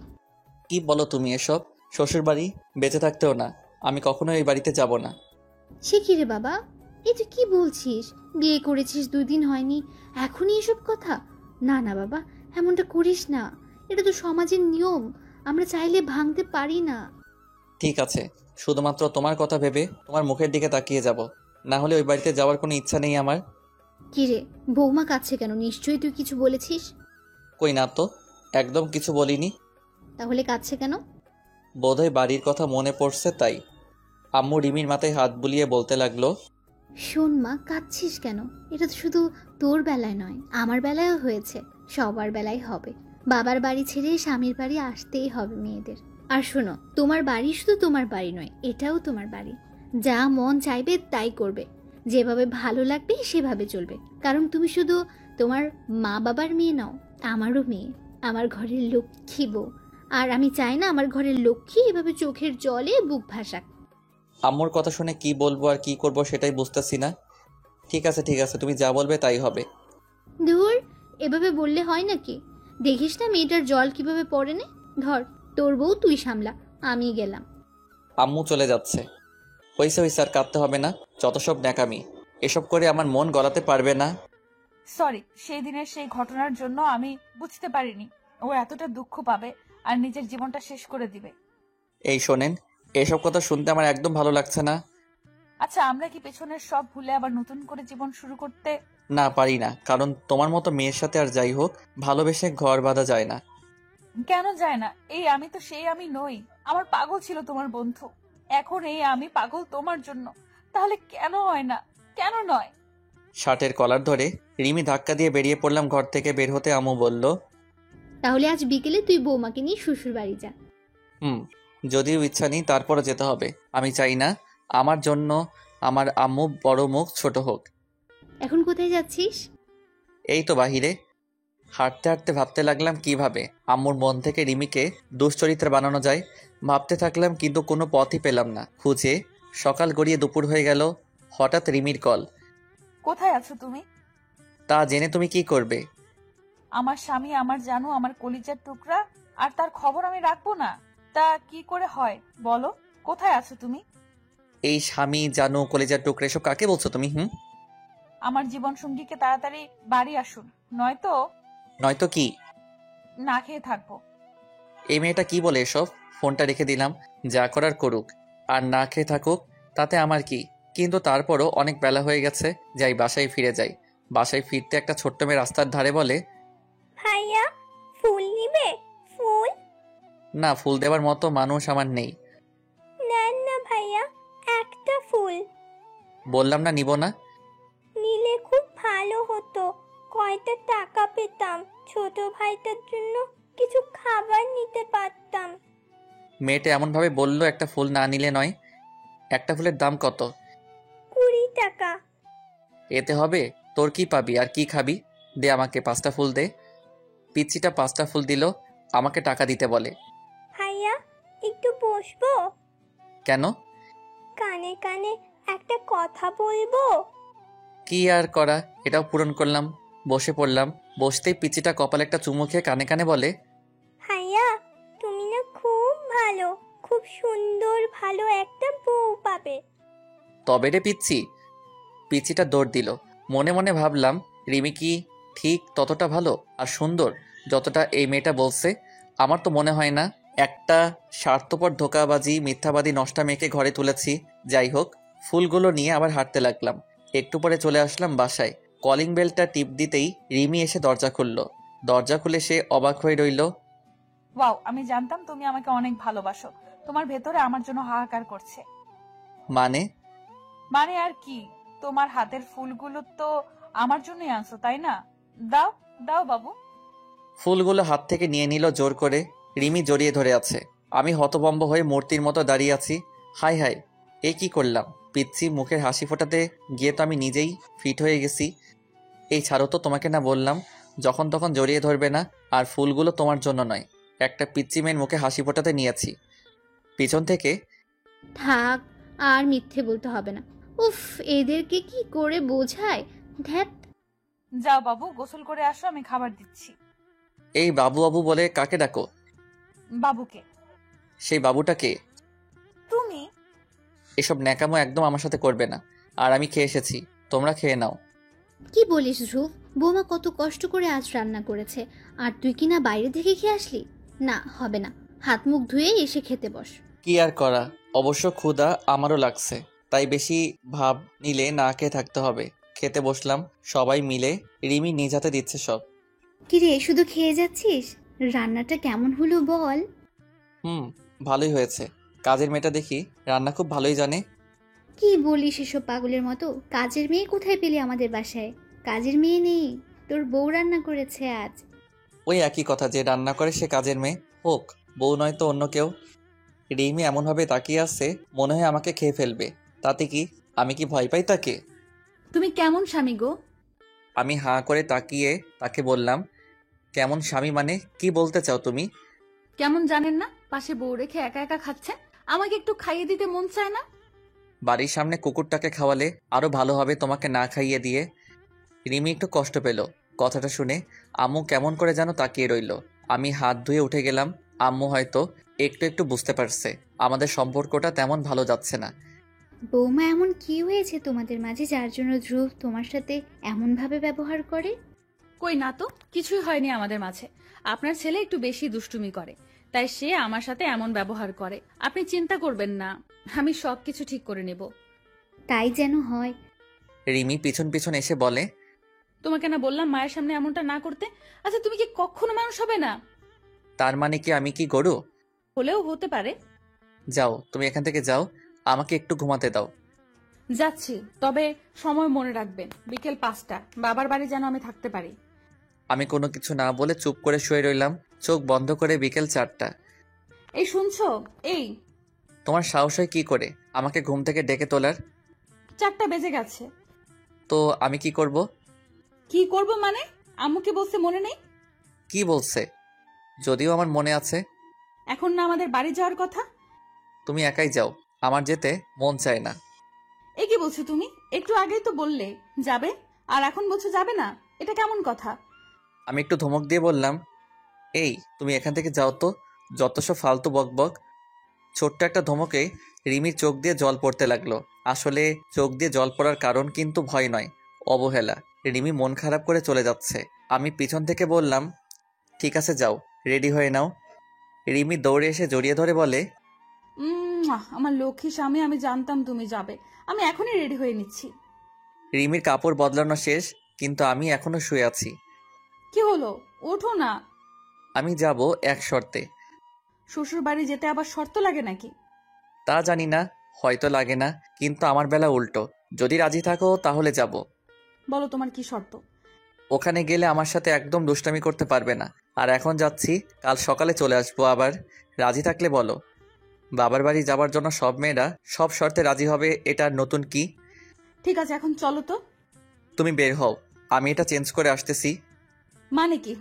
কি বলো তুমি এসব? শ্বশুর বাড়ি বেঁচে থাকতেও না, আমি কখনো এই বাড়িতে যাব না। সে কি রে বাবা, এই তুই কি বলছিস? বিয়ে করেছিস 2 দিন হয়নি, এখনই এসব কথা? না না বাবা, এমনটা করিস না। এটা তো সমাজের নিয়ম, আমরা চাইলে ভাঙতে পারি না। ঠিক আছে, শুধুমাত্র তোমার কথা ভেবে তোমার মুখের দিকে তাকিয়ে যাব, না হলে ওই বাড়িতে যাওয়ার কোনো ইচ্ছা নেই আমার। কি রে, বৌমা কাছে কেন? নিশ্চয়ই তুই কিছু বলেছিস। কই না তো, একদম কিছু বলিনি। তাহলে কাছে কেন? বোধহয় বাড়ির কথা মনে পড়ছে তাই। আম্মু রিমির মাথায় হাত বুলিয়ে বলতে লাগলো, শোন মা, কাঁদছিস কেন? এটা তো শুধু তোর বেলায় নয়, আমার বেলায়ও হয়েছে, সবার বেলায় হবে। বাবার বাড়ি ছেড়ে স্বামীর বাড়ি আসতেই হবে মেয়েদের। আর শোনো, তোমার বাড়ি শুধু তোমার বাড়ি নয়, এটাও তোমার বাড়ি। যা মন চাইবে তাই করবে, যেভাবে ভালো লাগবে সেভাবে চলবে। কারণ তুমি শুধু তোমার মা বাবার মেয়ে নাও, আমারও মেয়ে, আমার ঘরের লক্ষ্মী বউ। আর আমি চাই না আমার ঘরের লক্ষ্মী এভাবে চোখের জলে বুক ভাসাক। আম্মুর কথা শুনে কি বলবো আর কি করব সেটাই বুঝতেছি না। ঠিক আছে ঠিক আছে, তুমি যা বলবে তাই হবে। ধুর, এভাবে বললে হয় নাকি? দেখিস না মেয়েটার জল কিভাবে পড়ে নে। ধর, তোর বউ তুই সামলা, আমি গেলাম। আম্মু চলে যাচ্ছে। হইছে হইছে, আর কাঁদতে হবে না, যত সব ন্যাকামি। এসব করে আমার মন গলাতে পারবে না। সরি, সেই দিনের সেই ঘটনার জন্য আমি বুঝতে পারিনি ও এতটা দুঃখ পাবে আর নিজের জীবনটা শেষ করে দিবে। এই শোনেন, এসব কথা শুনতে আমার একদম ভালো লাগছে না। আচ্ছা, আমরা কি পেছনের সব ভুলে আবার নতুন করে জীবন শুরু করতে? না, পারি না, কারণ তোমার মতো মেয়ের সাথে আর যাই হোক ভালোবেসে ঘর বাঁধা যায় না। কেন যায় না? এই আমি তো সেই আমি নই। আমার পাগল ছিল তোমার বন্ধু, এখন এই আমি পাগল তোমার জন্য। তাহলে কেন হয় না? কেন নয়? শার্টের কলার ধরে রিমি ধাক্কা দিয়ে বেরিয়ে পড়লাম ঘর থেকে। বের হতে আম্মু বলল, তাহলে আজ বিকেলে তুই বৌমাকে নিয়ে শ্বশুর বাড়ি যা। যদিও ইচ্ছা নেই তারপরও যেতে হবে। আমি চাই না আমার জন্য আমার আম্মু বড় মুখ ছোট হোক। এখন কোথায় যাচ্ছিস? এই তো বাহিরে হাঁটতে হাঁটতে ভাবতে লাগলাম কিভাবে আম্মুর মন থেকে রিমিকে দুশ্চরিত্র বানানো যায়। ভাবতে থাকলাম কিন্তু কোনো পথই পেলাম না খুঁজে। সকাল গড়িয়ে দুপুর হয়ে গেল, হঠাৎ রিমির কল। কোথায় আছো তুমি? তা জেনে তুমি কি করবে? আমার স্বামী, আমার জানো, আমার কলিজার টুকরা, আর তার খবর আমি রাখবো না? তা কি করে হয় বলো? কোথায় আছো তুমি? এই স্বামী, জানো, কলেজার টুকরে সব কাকে বলছো তুমি? আমার জীবন সঙ্গীকে তাড়াতাড়ি বাড়ি আসুন, নয়তো নয়তো কি? না খেয়ে থাকবো। এই মেয়েটা কি বলে এসব? ফোনটা রেখে দিলাম। যা করার করুক, আর না খেয়ে থাকুক, তাতে আমার কি। কিন্তু তারপরও অনেক বেলা হয়ে গেছে, যাই বাসায় ফিরে যাই। বাসায় ফিরতে একটা ছোট্ট মেয়ে রাস্তার ধারে বলে, ভাইয়া, ফুল নিবে? ফুল না, ফুল দেওয়ার মতো মানুষ আমার নেই। নেন না ভাইয়া, একটা ফুল বললাম না নিব না। নিলে খুব ভালো হতো, কয়টা টাকা পেতাম, ছোট ভাইটার জন্য কিছু খাবার নিতে পারতাম। মেয়েটা এমনভাবে বলল একটা ফুল না নিলে নয়। একটা ফুলের দাম কত? 20 টাকা। এতে হবে? তোর কি পাবি আর কি খাবি? দে আমাকে 5টা ফুল দে। পিচ্চিটা 5টা ফুল দিল, আমাকে টাকা দিতে বলে। ভাইয়া, একটু বসবো? কেন? কানে কানে একটা কথা বলবো। কি আর করা, এটাও পূরণ করলাম। বসে পড়লাম। বসতেই পিচ্চিটা কপালে একটা চুমু খেয়ে কানে কানে বলে, ভাইয়া, তুমি না খুব ভালো, খুব সুন্দর ভালো একটা বউ পাবে। তবে রে পিচ্চি। পিচ্চিটা দৌড় দিল। মনে মনে ভাবলাম, রিমি কি ঠিক ততটা ভালো আর সুন্দর যতটা এই মেয়েটা বলছে? আমার তো মনে হয় না। একটা স্বার্থপর ধোঁকাবাজি মিথ্যাবাদী নষ্টা মেয়েকে ঘরে তুলেছি। যাই হোক, ফুলগুলো নিয়ে আবার হাঁটতে লাগলাম। একটু পরে চলে আসলাম বাসায়। কলিং বেলটা টিপ দিতেই রিমি এসে দরজা খুলল। দরজা খুলে সে অবাক হয়ে রইল। ওয়াও, আমি জানতাম তুমি আমাকে অনেক ভালোবাসো। তোমার ভেতরে আমার জন্য হাহাকার করছে। মানে? মানে আর কি, তোমার হাতের ফুলগুলো তো আমার জন্যই আনছো, তাই না? দাও দাও বাবু। ফুলগুলো হাত থেকে নিয়ে নিল জোর করে। রিমি জড়িয়ে ধরে আছে। আমি হতভম্ব হয়ে মূর্তির মতো দাঁড়িয়ে আছি। হাই হাই, এ কি করলাম? পিচ্ছি মুখের হাসি ফোটাতে গিয়ে তো আমি নিজেই ফিট হয়ে গেছি। এই ছাড়ো তো, তোমাকে না বললাম যখন তখন জড়িয়ে ধরবে না। আর ফুলগুলো তোমার জন্য নয়, একটা পিচ্চি মেয়ের মুখে হাসি ফোটাতে নিয়েছি। পিছন থেকে, থাক, আর মিথ্যে বলতে হবে না। উফ, এদেরকে কি করে বোঝায়। ধ্যাত। যাও বাবু, গোসল করে আসো, আমি খাবার দিচ্ছি। এই বাবু বাবু বলে কাকে ডাকো? বাবুকে। সেই বাবুটাকে? তুমি? এসব ন্যাকামো একদম আমার সাথে করবে না। আর আমি খেয়ে এসেছি, তোমরা খেয়ে নাও। কি বলিস ধ্রুব? বৌমা কত কষ্ট করে আজ রান্না করেছে, আর তুই কিনা বাইরে থেকে খেয়ে আসলি? না, হবে না, হাত মুখ ধুয়ে এসে খেতে বস। কি আর করা, অবশ্য ক্ষুধা আমারও লাগছে, তাই বেশি ভাব নিলে না খেয়ে থাকতে হবে। খেতে বসলাম, সবাই মিলে। রিমি নিজ হাতে দিচ্ছে সব। কিরে, শুধু খেয়ে যাচ্ছিস? রান্নাটা কেমন হলো বল? ভালোই হয়েছে। কাজের মেয়েটা দেখি রান্না খুব ভালোই জানে। কি বলিস এসব পাগলের মতো? কাজের মেয়ে কোথায় পেলি আমাদের বাসায়? কাজের মেয়ে নেই, তোর বউ রান্না করেছে আজ। ওই একই কথা, যে রান্না করে সে কাজের মেয়ে হোক, বউ নয় তো অন্য কেউ। রিমি এমনভাবে তাকিয়ে আছে মনে হয় আমাকে খেয়ে ফেলবে। তাতে কি, আমি কি ভয় পাই তাকে? তুমি কেমন স্বামী গো? আমি হাঁ করে তাকিয়ে তাকে বললাম, কেমন স্বামী মানে কি বলতে চাও তুমি? কেমন জানেন না? পাশে বউ রেখে একা একা খাচ্ছেন, আমাকে একটু খাইয়ে দিতে মন চায় না? বাড়ির সামনে কুকুরটাকে খাওয়ালে আরো ভালো হবে তোমাকে না খাইয়ে দিয়ে। রিমি একটু কষ্ট পেল কথাটা শুনে। আম্মু কেমন করে যেন তাকিয়ে রইল। আমি হাত ধুয়ে উঠে গেলাম। আম্মু হয়তো একটু একটু বুঝতে পারছে আমাদের সম্পর্কটা তেমন ভালো যাচ্ছে না। বৌমা, এমন কি হয়েছে তোমাদের মাঝে যার জন্য ধ্রুব তোমার সাথে এমনভাবে ব্যবহার করে? কই না তো, কিছুই হয়নি আমাদের মাঝে। আপনার ছেলে একটু বেশি দুষ্টুমি করে, তাই সে আমার সাথে এমন ব্যবহার করে। আপনি চিন্তা করবেন না, আমি সবকিছু ঠিক করে নেব। তাই যেন হয়। রিমি পিছন পিছন এসে বলে, তোমাকে না বললাম মায়ের সামনে এমনটা না করতে? আচ্ছা, তুমি কি কখনো মানুষ হবে না? তার মানে কি আমি কি গরু? হলেও হতে পারে। যাও, তুমি এখান থেকে যাও, আমাকে একটু ঘুমাতে দাও। যাচ্ছি, তবে সময় মনে রাখবেন, বিকেল 5টা, বাবার বাড়ি যেন আমি থাকতে পারি। আমি কোনো কিছু না বলে চুপ করে শুয়ে রইলাম, চোখ বন্ধ করে। বিকেল 4টা। এই শুনছো? এই তোমার সাহস হয় কি করে আমাকে ঘুম থেকে ডেকে তোলার? 4টা বেজে গেছে। তো আমি কি করব? কি করব মানে? আম্মুকে বলতে মনে নেই? কি বলছে? যদিও আমার মনে আছে। এখন না আমাদের বাড়ি যাওয়ার কথা? তুমি একাই যাও, আমার যেতে মন চায় না। এ কি বলছো তুমি? একটু আগেই তো বললে যাবে, আর এখন বলছো যাবে না। এটা কেমন কথা? আমি একটু ধমক দিয়ে বললাম, এই তুমি এখান থেকে যাও তো, যত সব ফালতু বকবক। ছোট্ট একটা ধমকে রিমির চোখ দিয়ে জল পড়তে লাগলো। আসলে চোখ দিয়ে জল পড়ার কারণ কিন্তু ভয় নয়, অবহেলা। রিমি মন খারাপ করে চলে যাচ্ছে। আমি পিছন থেকে বললাম, ঠিক আছে যাও, রেডি হয়ে নাও। রিমি দৌড়ে এসে জড়িয়ে ধরে বলে, আমার লক্ষ্মী স্বামী, আমি জানতাম তুমি যাবে। আমি এখনই রেডি হয়ে নিচ্ছি। রিমির কাপড় বদলানো শেষ, কিন্তু আমি এখনো শুয়ে আছি। কি হলো? ওঠো না। আমি যাব এক শর্তে। শ্বশুর বাড়ি যেতে আবার শর্ত লাগে নাকি? তা জানি না, হয়তো লাগে না, কিন্তু আমার বেলা উল্টো। যদি রাজি থাকো তাহলে যাব। বলো তোমার কি শর্ত? ওখানে গেলে আমার সাথে একদম দুষ্টামি করতে পারবে না। আর এখন যাচ্ছি, কাল সকালে চলে আসবো আবার। রাজি থাকলে বলো। বাবার বাড়ি যাবার জন্য সব মেয়েরা সব শর্তে রাজি হবে, এটা আর নতুন কি? ঠিক আছে, এখন চলো তো। তুমি বের হও, আমি এটা চেঞ্জ করে আসতেছি। মানে কি?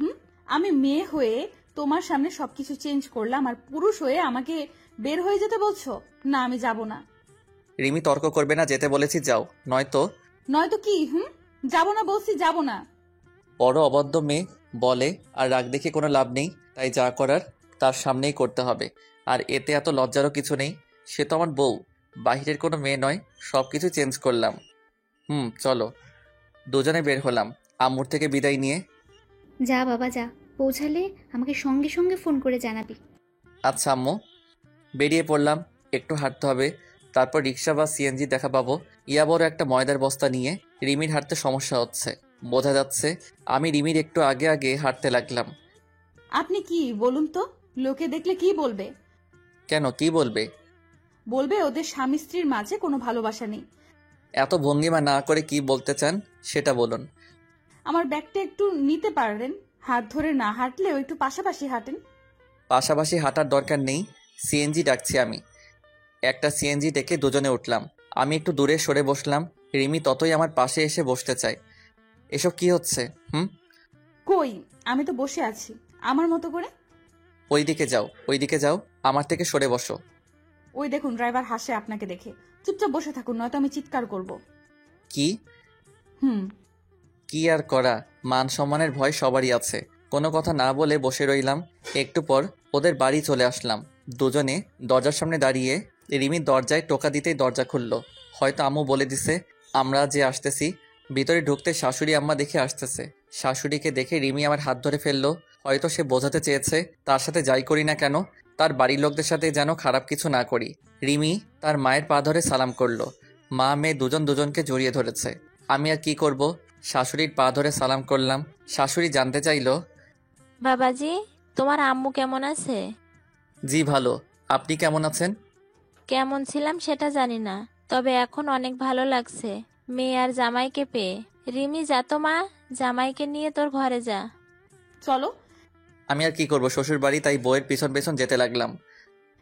আমি মেয়ে হয়ে তোমার সামনে সবকিছু চেঞ্জ করলাম, আর পুরুষ হয়ে আমাকে বের হয়ে যেতে বলছো? না, আমি যাব না। রিমি তর্ক করবে না, যেতে বলেছি যাও, নয়তো। নয়তো কি? যাব না বলছি, যাব না। বড় অবদ্ধ মেয়ে বলে, আর রাগ দেখে কোনো লাভ নেই, তাই যা করার তার সামনেই করতে হবে। আর এতে এত লজ্জারও কিছু নেই, সে তো আমার বউ, বাহিরের কোনো মেয়ে নয়। সব কিছু চেঞ্জ করলাম। চলো। দুজনে বের হলাম আম্মুর থেকে বিদায় নিয়ে। যা বাবা যা, পৌঁছালে আমাকে সঙ্গে সঙ্গে ফোন করে জানাবি। আচ্ছা আম্মু। বেরিয়ে পড়লাম, একটু হাঁটতে হবে, তারপর রিক্সা বা সিএনজি দেখা পাবো। ইয়া বড় একটা ময়দার বস্তা নিয়ে রিমির হাঁটতে সমস্যা হচ্ছে, বোঝা যাচ্ছে। আমি রিমির একটু আগে আগে হাঁটতে লাগলাম। আপনি কি বলুন তো, লোকে দেখলে কি বলবে? কেন, কি বলবে? বলবে ওদের স্বামী স্ত্রীর মাঝে কোনো ভালোবাসা নেই। এত ভঙ্গিমা না করে কি বলতে চান সেটা বলুন। আমার ব্যাগটা একটু নিতে পারবেন? হাত ধরে না হাঁটলেও একটু পাশাপাশি হাঁটেন। পাশাপাশি হাঁটার দরকার নেই, সিএনজি ডাকছি আমি। একটা সিএনজি ডেকে দুজনে উঠলাম। আমি একটু দূরে সরে বসলাম, রিমি ততই আমার পাশে এসে বসতে চায়। এসব কি হচ্ছে? কই, আমি তো বসে আছি আমার মতো করে। ওইদিকে যাও, ওইদিকে যাও, আমার থেকে সরে বসো। ওই দেখুন, ড্রাইভার হাসে আপনাকে দেখে। চুপচাপ বসে থাকুন, নয়তো আমি চিৎকার করব। কি? হুম। কি আর করা, মান সম্মানের ভয় সবারই আছে। কোনো কথা না বলে বসে রইলাম। একটু পর ওদের বাড়ি চলে আসলাম। দুজনে দরজার সামনে দাঁড়িয়ে রিমির দরজায় টোকা দিতেই দরজা খুলল। হয়তো আম্মু বলে দিছে আমরা যে আসতেছি। ভিতরে ঢুকতে শাশুড়ি আম্মা দেখে আসতেছে। শাশুড়িকে দেখে রিমি আমার হাত ধরে ফেললো। হয়তো সে বোঝাতে চেয়েছে তার সাথে যাই করি না কেন, তার বাড়ির লোকদের সাথে যেন খারাপ কিছু না করি। রিমি তার মায়ের পা ধরে সালাম করলো। মা মেয়ে দুজন দুজনকে জড়িয়ে ধরেছে। আমি আর কি করব, শাশুড়ির পা ধরে সালাম করলাম। শাশুড়ি জানতে চাইলো, বাবাজি, তোমার আম্মু কেমন আছে? জি ভালো, আপনি কেমন আছেন? কেমন ছিলাম সেটা জানি না, তবে এখন অনেক ভালো লাগছে মেয়ে আর জামাইকে পেয়ে। রিমি, যা তো মা, জামাইকে নিয়ে তোর ঘরে যা। চলো। আমি আর কি করব, শ্বশুর বাড়ি, তাই বইয়ের পিছন পেছন যেতে লাগলাম।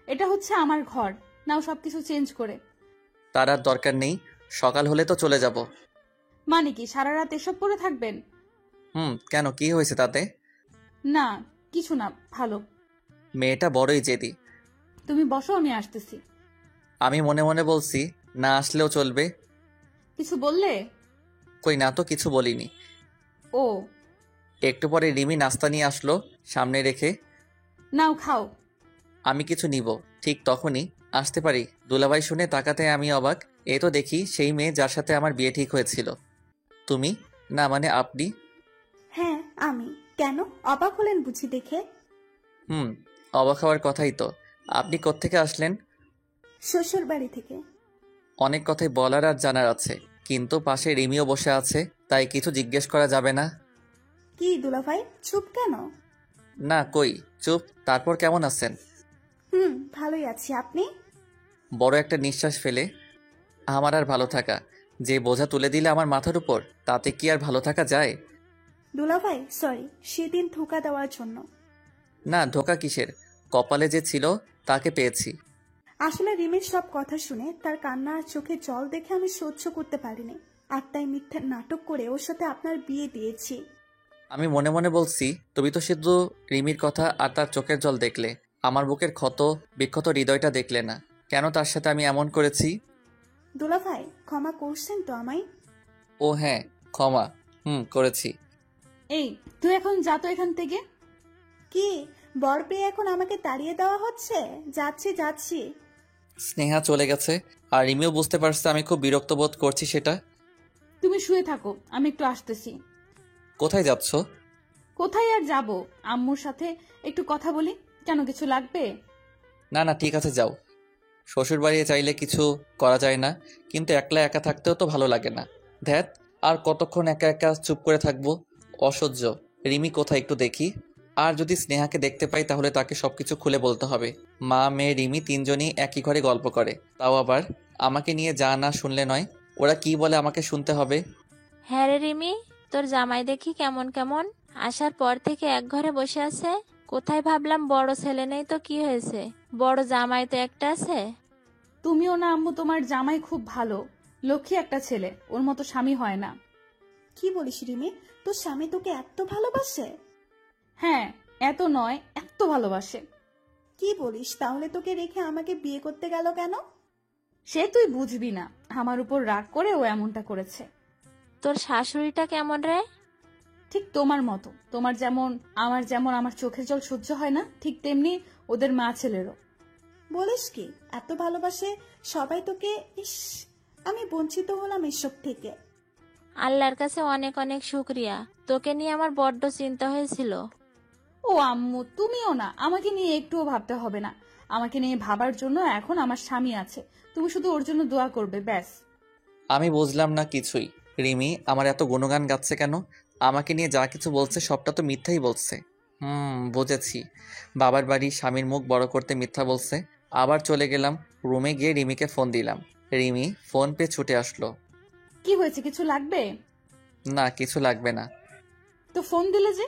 এটা হচ্ছে আমার ঘর, নাও সবকিছু চেঞ্জ করে। তার আর দরকার নেই, সকাল হলে তো চলে যাব। মানে কি সারা রাত এসব করে থাকবেন? কেন, কি হয়েছে তাতে? না কিছু না, ভালো। মেয়েটা বড়ই জেদি। তুমি বসো, আমি আসতেছি। আমি মনে মনে বলছি না আসলেও চলবে। কিছু বললে? কই না তো, কিছু বলিনি। ও, একটু পরে রিমি নাস্তা নিয়ে আসলো সামনে রেখে। নাও খাও। আমি কিছু নিব, ঠিক তখনই আসতে পারি দুলাভাই শুনে তাকাতে আমি অবাক। এ তো দেখি সেই মেয়ে যার সাথে আমার বিয়ে ঠিক হয়েছিল। তুমি না, মানে আপনি? হ্যাঁ আমি। কেন অবাক হলেন বুঝি দেখে? অবাক হওয়ার কথাই তো। আপনি কোত্থেকে আসলেন? শ্বশুর বাড়ি থেকে। অনেক কথাই বলার আর জানার আছে, কিন্তু পাশে রিমিও বসে আছে, তাই কিছু জিজ্ঞেস করা যাবে না। কি দুলাভাই, চুপ কেন? না কই চুপ। তারপর কেমন আছেন? ভালোই আছি, আপনি? বড় একটা নিঃশ্বাস ফেলে, আমার আর ভালো থাকা, যে বোঝা তুলে দিলে আমার মাথার উপর, তাতে কি আর ভালো থাকা যায়? দুলাভাই সরি, সেদিন ধোকা দেওয়ার জন্য। না ধোকা কিসের, কপালে যে ছিল তাকে পেয়েছি। আসলে রিমির সব কথা শুনে তার কান্না আর চোখে জল দেখে আমি সহ্য করতে পারিনি, আর তাই মিথ্যা নাটক করে ওর সাথে আপনার বিয়ে দিয়েছি। আমি মনে মনে বলছি, তুমি তো শুধু রিমির কথা আর তার চোখের জল দেখলে, আমার বুকের ক্ষত বিক্ষত হৃদয়টা দেখলে না। কেন তার সাথে আমি এমন করেছি? দুলাভাই ক্ষমা করছেন তো আমায়? ও হ্যাঁ, ক্ষমা করেছি। এই তুই এখন যা তো এখান থেকে। কি বর পেয়ে এখন আমাকে তাড়িয়ে দেওয়া হচ্ছে? যাচ্ছি যাচ্ছি। স্নেহা চলে গেছে, আর রিমিও বুঝতে পারছে আমি খুব বিরক্ত বোধ করছি সেটা। তুমি শুয়ে থাকো, আমি একটু আসতেছি। কোথায় যাচ্ছ? কোথায় আর যাব, আম্মুর সাথে একটু কথা বলি। কেন, কিছু লাগবে? না না ঠিক আছে, যাও। শ্বশুর বাড়ি চাইলে কিছু করা যায় না, কিন্তু একলা একা থাকতেও তো ভালো লাগে না। ধ্যাত, আর কতক্ষণ একা একা চুপ করে থাকবো, অসহ্য। রিমি কোথায় একটু দেখি, আর যদি স্নেহাকে দেখতে পাই তাহলে তাকে সবকিছু খুলে বলতে হবে। মা মেয়ে রিমি তিনজনই একই ঘরে গল্প করে, তাও আবার আমাকে নিয়ে যা না শুনলে নয়। ওরা কি বলে আমাকে শুনতে হবে। হ্যাঁ রে রিমি, তোর জামাই দেখি কেমন কেমন, আসার পর থেকে এক ঘরে বসে আছে। কোথায় ভাবলাম বড় ছেলে নেই তো কি হয়েছে, বড় জামাই তো একটা আছে। তুমিও না আম্মু, তোমার জামাই খুব ভালো, লক্ষ্মী একটা ছেলে, ওর মতো স্বামী হয় না। কি বলিস রিমি, তোর স্বামী তোকে এত ভালোবাসে? হ্যাঁ, এত নয়, এত ভালোবাসে। কি বলিস, তাহলে তোকে রেখে আমাকে বিয়ে করতে গেল কেন? সে তুই বুঝবি না, আমার উপর রাগ করে ও এমনটা করেছে। তোর শাশুড়িটা কেমন রে? ঠিক তোমার মতো, তোমার যেমন আমার চোখের জল সহ্য হয় না, ঠিক তেমনি ওদের মা ছেলেরও। বলিস কি, এত ভালোবাসে সবাই তোকে? ইস, আমি বঞ্চিত হলাম এসব থেকে। আল্লাহর কাছে অনেক অনেক শুক্রিয়া, তোকে নিয়ে আমার বড্ড চিন্তা হয়েছিল। ও আম্মু, তুমিও না, আমাকে নিয়ে একটুও ভাবতে হবে না। আমাকে নিয়ে ভাবার জন্য এখন আমার স্বামী আছে, তুমি শুধু ওর জন্য দোয়া করবে, ব্যাস। আমি বুঝলাম না কিছুই। রিমি আমার এত গুণগান গাচ্ছে কেন? আমাকে নিয়ে যা কিছু বলছে সবটা তো মিথ্যাই বলছে। বুঝেছি, বাবার বাড়ি স্বামীর মুখ বড় করতে মিথ্যা বলছে। আবার চলে গেলাম রুমে, গিয়ে রিমিকে ফোন দিলাম। রিমি ফোন পেয়ে ছুটে আসলো। কি হয়েছে, কিছু লাগবে? না কিছু লাগবে না। তো ফোন দিলে যে?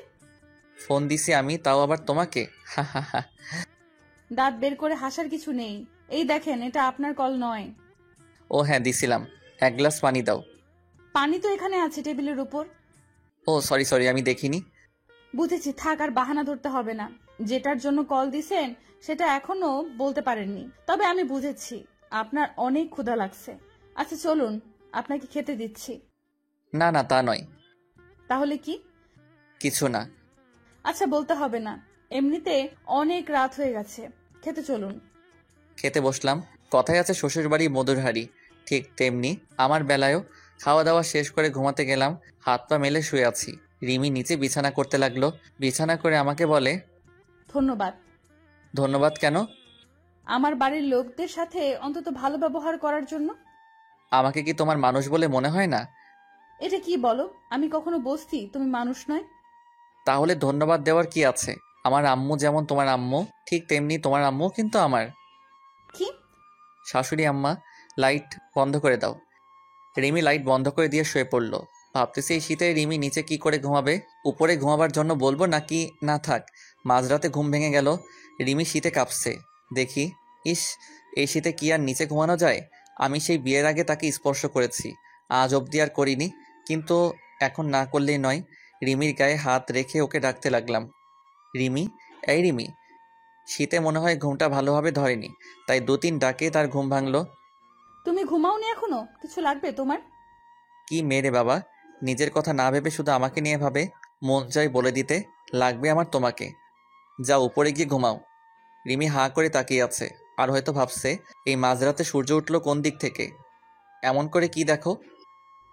ফোন দিছি আমি, তাও আবার তোমাকে? হা হা হা। দাঁত বের করে হাসার কিছু নেই। এই দেখেন, এটা আপনার কল নয়। ও হ্যাঁ দিছিলাম, এক গ্লাস পানি দাও। পানি তো এখানে আছে টেবিলের উপর। ও সরি, আমি দেখিনি। বুঝেছি, থাক আর বাহানা ধরতে হবে না। যেটার জন্য কল দিছেন সেটা এখনো বলতে পারেননি, তবে আমি বুঝেছি আপনার অনেক ক্ষুধা লাগছে। আচ্ছা চলুন, আপনাকে খেতে দিচ্ছি। না না তা নয়। তাহলে কি? কিছু না। আচ্ছা বলতে হবে না, এমনিতে অনেক রাত হয়ে গেছে, খেতে চলুন। খেতে বসলাম, কথায় আছে শ্বশুরবাড়ি মধুর হাঁড়ি, ঠিক তেমনি আমার বেলায়ও খাওয়া দাওয়া শেষ করে ঘুমাতে গেলাম। হাত পা মেলে শুয়ে আছি। রিমি নিচে বিছানা করতে লাগলো। বিছানা করে আমাকে বলে, ধন্যবাদ। ধন্যবাদ কেন? আমার বাড়ির লোকদের সাথে অন্তত ভালো ব্যবহার করার জন্য। আমাকে কি তোমার মানুষ বলে মনে হয় না? এটা কি বলো? আমি কখনো বসতি তুমি মানুষ নয়? তাহলে ধন্যবাদ দেওয়ার কি আছে? আমার আম্মু যেমন তোমার আম্মু, ঠিক তেমনি তোমার আম্মু কিন্তু আমার কি? শাশুড়ি আম্মা। লাইট বন্ধ করে দাও। রিমি লাইট বন্ধ করে দিয়ে শুয়ে পড়লো। ভাবতেছি এই শীতে রিমি নিচে কি করে ঘুমাবে। উপরে ঘুমাবার জন্য বলবো নাকি না থাক। মাঝরাতে ঘুম ভেঙে গেল। রিমি শীতে কাঁপছে। দেখি, ইস, এই শীতে কি আর নিচে ঘুমানো যায়? আমি সেই বিয়ের আগে তাকে স্পর্শ করেছি, আজ অবধি আর করিনি, কিন্তু এখন না করলেই নয়। রিমির গায়ে হাত রেখে ওকে ডাকতে লাগলাম, রিমি, এই রিমি। শীতে মনে হয় ঘুমটা ভালোভাবে ধরেনি, তাই 2-3 ডাকে তার ঘুম ভাঙলো। তুমি ঘুমাওনি এখনো? কিছু লাগবে তোমার? কি মেরে বাবা, নিজের কথা না ভেবে শুধু আমাকে নিয়ে ভাবে। মন চাই বলে দিতে, লাগবে আমার তোমাকে। যা উপরে গিয়ে ঘুমাও। রিমি হাঁ করে তাকিয়ে আছে, আর হয়তো ভাবছে এই মাঝরাতে সূর্য উঠলো কোন দিক থেকে। এমন করে কি দেখো?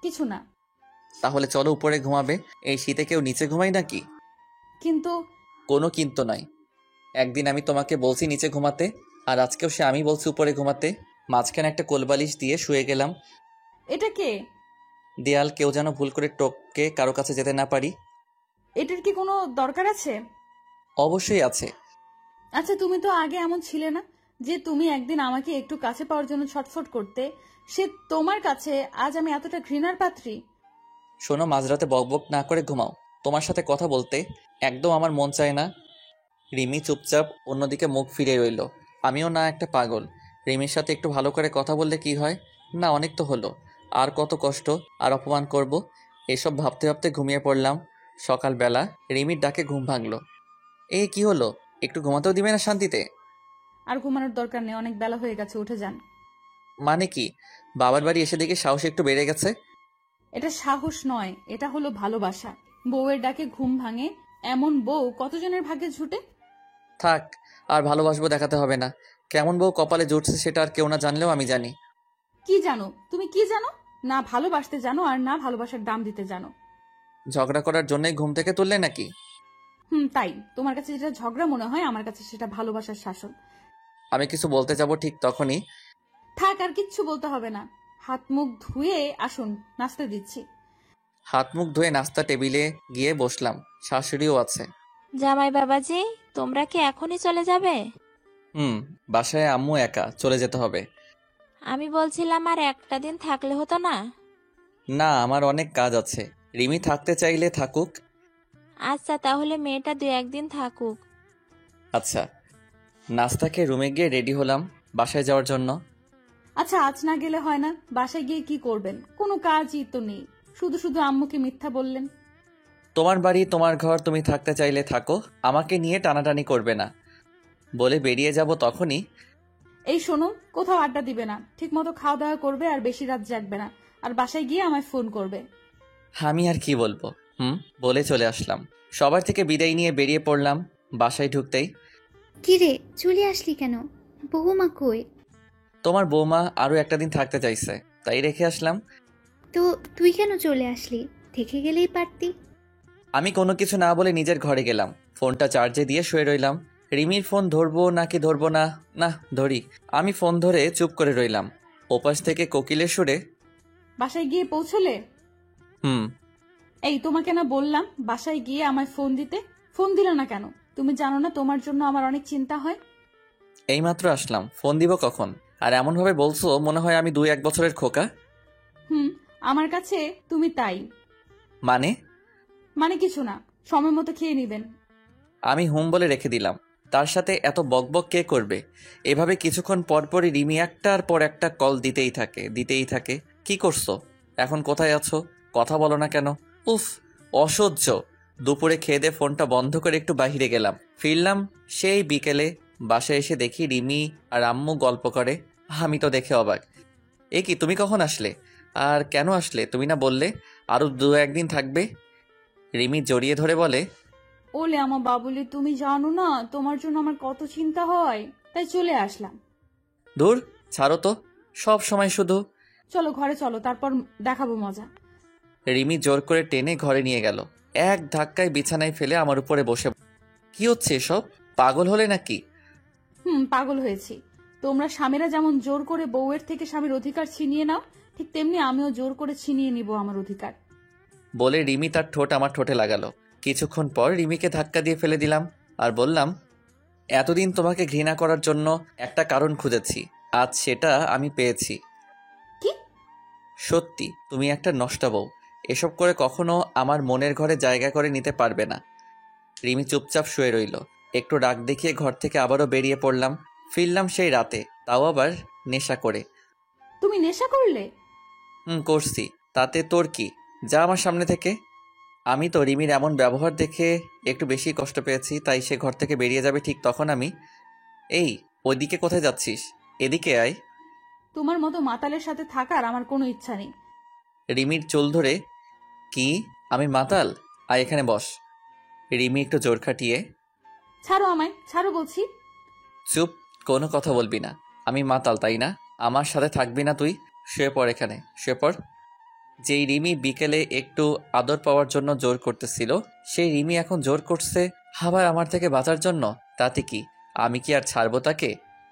কিছু না। তাহলে চলো উপরে ঘুমাবে। এই শীতে কেউ নিচে ঘুমায় নাকি? কিন্তু কোনো কিন্তু নয়। একদিন আমি তোমাকে বলছি নিচে ঘুমাতে, আর আজকেও সে আমি বলছি উপরে ঘুমাতে। মাঝখানে একটা কোলবালিশ দিয়ে শুয়ে গেলাম। এটা কে? দেয়াল, কেউ যেন ভুল করে টপকে কারো কাছে যেতে না পারি। এটার কি কোনো দরকার আছে? অবশ্যই আছে। আচ্ছা, তুমি তো আগে এমন ছিলে না যে তুমি একদিন আমাকে একটু কাছে পাওয়ার জন্য ছটফট করতে। সে তোমার কাছে আজ আমি এতটা ঘৃণার পাত্রী? শোনো, মাঝরাতে বকবক না করে ঘুমাও। তোমার সাথে কথা বলতে একদম আমার মন চায় না। রিমি চুপচাপ অন্যদিকে মুখ ফিরে রইল। আমিও না একটা পাগল। রিমির সাথে একটু ভালো করে কথা বললে কি হয়? না, অনেক তো হলো। আর কত কষ্ট, আর অপমান করব? এসব ভাবতে ভাবতে ঘুমিয়ে পড়লাম। সকালবেলা রিমির ডাকে ঘুম ভাঙলো। এই কি হলো? একটু ঘুমাতেও দিবে না শান্তিতে? আর ঘুমানোর দরকার নেই, অনেক বেলা হয়ে গেছে, উঠে যান। মানে কি? বাবার বাড়ি এসে দেখে সাহস একটু বেড়ে গেছে। এটা সাহস নয়, এটা হলো ভালোবাসা। বউয়ের ডাকে ঘুম ভাঙে এমন বউ কতজনের ভাগ্যে জুটে। থাক, আর ভালোবাসবো দেখাতে হবে না। কেমন বউ কপালে জুটছে সেটা আর কেউ না জানলেও আমি জানি। কি জানো? তুমি কি জানো? না ভালোবাসতে জানো, আর না ভালোবাসার দাম দিতে জানো। ঝগড়া করার জন্যই ঘুম থেকে তুললে নাকি? তাই তোমার কাছে যেটা ঝগড়া মনে হয়, আমার কাছে সেটা ভালোবাসার শাসন। আমি কিছু বলতে যাব ঠিক তখনই। থাক, আর কিচ্ছু বলতে হবে না। হাত মুখ ধুয়ে আসুন, নাস্তা দিচ্ছি। হাত মুখ ধুয়ে নাস্তা টেবিলে গিয়ে বসলাম। শাশুড়িও আছে। জামাই বাবাজি, তোমরা কি এখনই চলে যাবে? বাসায় আম্মু একা, চলে যেতে হবে। আমি বলছিলাম আর একটা দিন থাকলে হতো না? না, আমার অনেক কাজ আছে। রিমি থাকতে চাইলে থাকুক। আচ্ছা, তাহলে মেয়েটা 2-1 দিন থাকুক। আচ্ছা। নাস্তা খেয়ে রুমে গিয়ে রেডি হলাম বাসায় যাওয়ার জন্য। আচ্ছা, আজ না গেলে হয় না? বাসায় গিয়ে কি করবেন? কোনো কাজই তো নেই, শুধু শুধু আম্মুকে মিথ্যা বললেন। তোমার বাড়ি, তোমার ঘর, তুমি থাকতে চাইলে থাকো, আমাকে নিয়ে টানাটানি করবে না বলে বেরিয়ে যাব। তখনই এই শোনো, কোথাও আড্ডা দিবে না, ঠিক মতো খাওয়া দাওয়া করবে, আর বেশি রাত জাগবে না, আর বাসায় গিয়ে আমায় ফোন করবে। আমি আর কি বলবো, বলে চলে আসলাম। সবার থেকে বিদায় নিয়ে বেরিয়ে পড়লাম। বাসায় ঢুকতেই, কিরে চলে আসলি কেন? বৌমা কই? তোমার বৌমা আরো একটা দিন থাকতে চাইছে, তাই রেখে আসলাম। তো তুই কেন চলে আসলি? থেকে গেলেই পারতি। আমি কোনো কিছু না বলে নিজের ঘরে গেলাম। ফোনটা চার্জে দিয়ে শুয়ে রইলাম। রিমির ফোন ধরবো নাকি ধরবো না, না ধরি। আমি ফোন ধরে চুপ করে রইলাম। ওপাশ থেকে কোকিলের সুরে, বাসায় গিয়ে পৌঁছলে? হুম। এই তোমাকে না বললাম বাসায় গিয়ে আমায় ফোন দিতে? ফোন দিলে না কেন? তুমি জানো না তোমার জন্য আমার অনেক চিন্তা হয়। এইমাত্র আসলাম, ফোন দিব কখন? আর এমন ভাবে বলছো মনে হয় আমি 2-1 বছরের খোকা। আমার কাছে তুমি তাই। মানে কিছু না, সময় মতো খেয়ে নিবেন। আমি হুম বলে রেখে দিলাম। তার সাথে এত বকবক কে করবে? এভাবে কিছুক্ষণ পরপরই রিমি একটার পর একটা কল দিতেই থাকে। কি করছো এখন? কোথায় আছো? কথা বলো না কেন? উফ, অসহ্য। দুপুরে খেয়ে দিয়ে ফোনটা বন্ধ করে একটু বাইরে গেলাম। ফিরলাম সেই বিকেলে। বাসায় এসে দেখি রিমি আর আম্মু গল্প করে। আমি তো দেখে অবাক। এ কি, তুমি কখন আসলে? আর কেন আসলে? তুমি না বললে আরো 2-1 দিন থাকবে? রিমি জড়িয়ে ধরে বলে, ওলে আমার বাবুলি, তুমি জানো না তোমার জন্য আমার কত চিন্তা হয়, তাই চলে আসলাম। ধুর, ছাড়ো তো, সব সময় শুধু। চলো ঘরে চলো, তারপর দেখাবো মজা। রিমি জোর করে টেনে ঘরে নিয়ে গেল, এক ধাক্কায় বিছানায় ফেলে আমার উপরে বসে। কি হচ্ছে এসব? পাগল হলে নাকি? পাগল হয়েছি। তোমরা স্বামীরা যেমন জোর করে বউয়ের থেকে স্বামীর অধিকার ছিনিয়ে নাও, ঠিক তেমনি আমিও জোর করে ছিনিয়ে নিব আমার অধিকার। বলে রিমি তার ঠোঁট আমার ঠোঁটে লাগালো। কিছুক্ষণ পর রিমিকে ধাক্কা দিয়ে ফেলে দিলাম আর বললাম, এতদিন তোমাকে ঘৃণা করার জন্য একটা কারণ খুঁজেছি, আজ সেটা আমি পেয়েছি। কি? সত্যি তুমি একটা নষ্টা বউ। এসব করে কখনো আমার মনের ঘরে জায়গা করে নিতে পারবে না। রিমি চুপচাপ শুয়ে রইল। একটু রাগ দেখিয়ে ঘর থেকে আবারও বেরিয়ে পড়লাম। ফিরলাম সেই রাতে, তাও আবার নেশা করে। তুমি নেশা করলে? করছি, তাতে তোর কি? যা আমার সামনে থেকে। আমি তো রিমির এমন ব্যবহার দেখে একটু বেশি কষ্ট পেয়েছি, তাই সে ঘর থেকে বেরিয়ে যাবে ঠিক তখন আমি, এই ওইদিকে কোথায় যাচ্ছিস? এদিকে আয়। তোমার মতো মাতালের সাথে থাকার আমার কোনো ইচ্ছা নেই। রিমির চুল ধরে, কি আমি মাতাল? আয় এখানে বস। রিমি একটু জোর খাটিয়ে, ছাড়ো আমায়, ছাড়ো বলছি। চুপ, কোনো কথা বলবি না। আমি মাতাল তাই না? আমার সাথে থাকবি না তুই? শুয়ে পড় এখানে, শুয়ে পড়। যেই রিমি বিকেলে একটু আদর পাওয়ার জন্য জোর করতেছিল, সেই রিমি এখন জোর করছে আবার আমার থেকে বাঁচার জন্য। তাতে কি আমি কি আর ছাড়বো তাকে?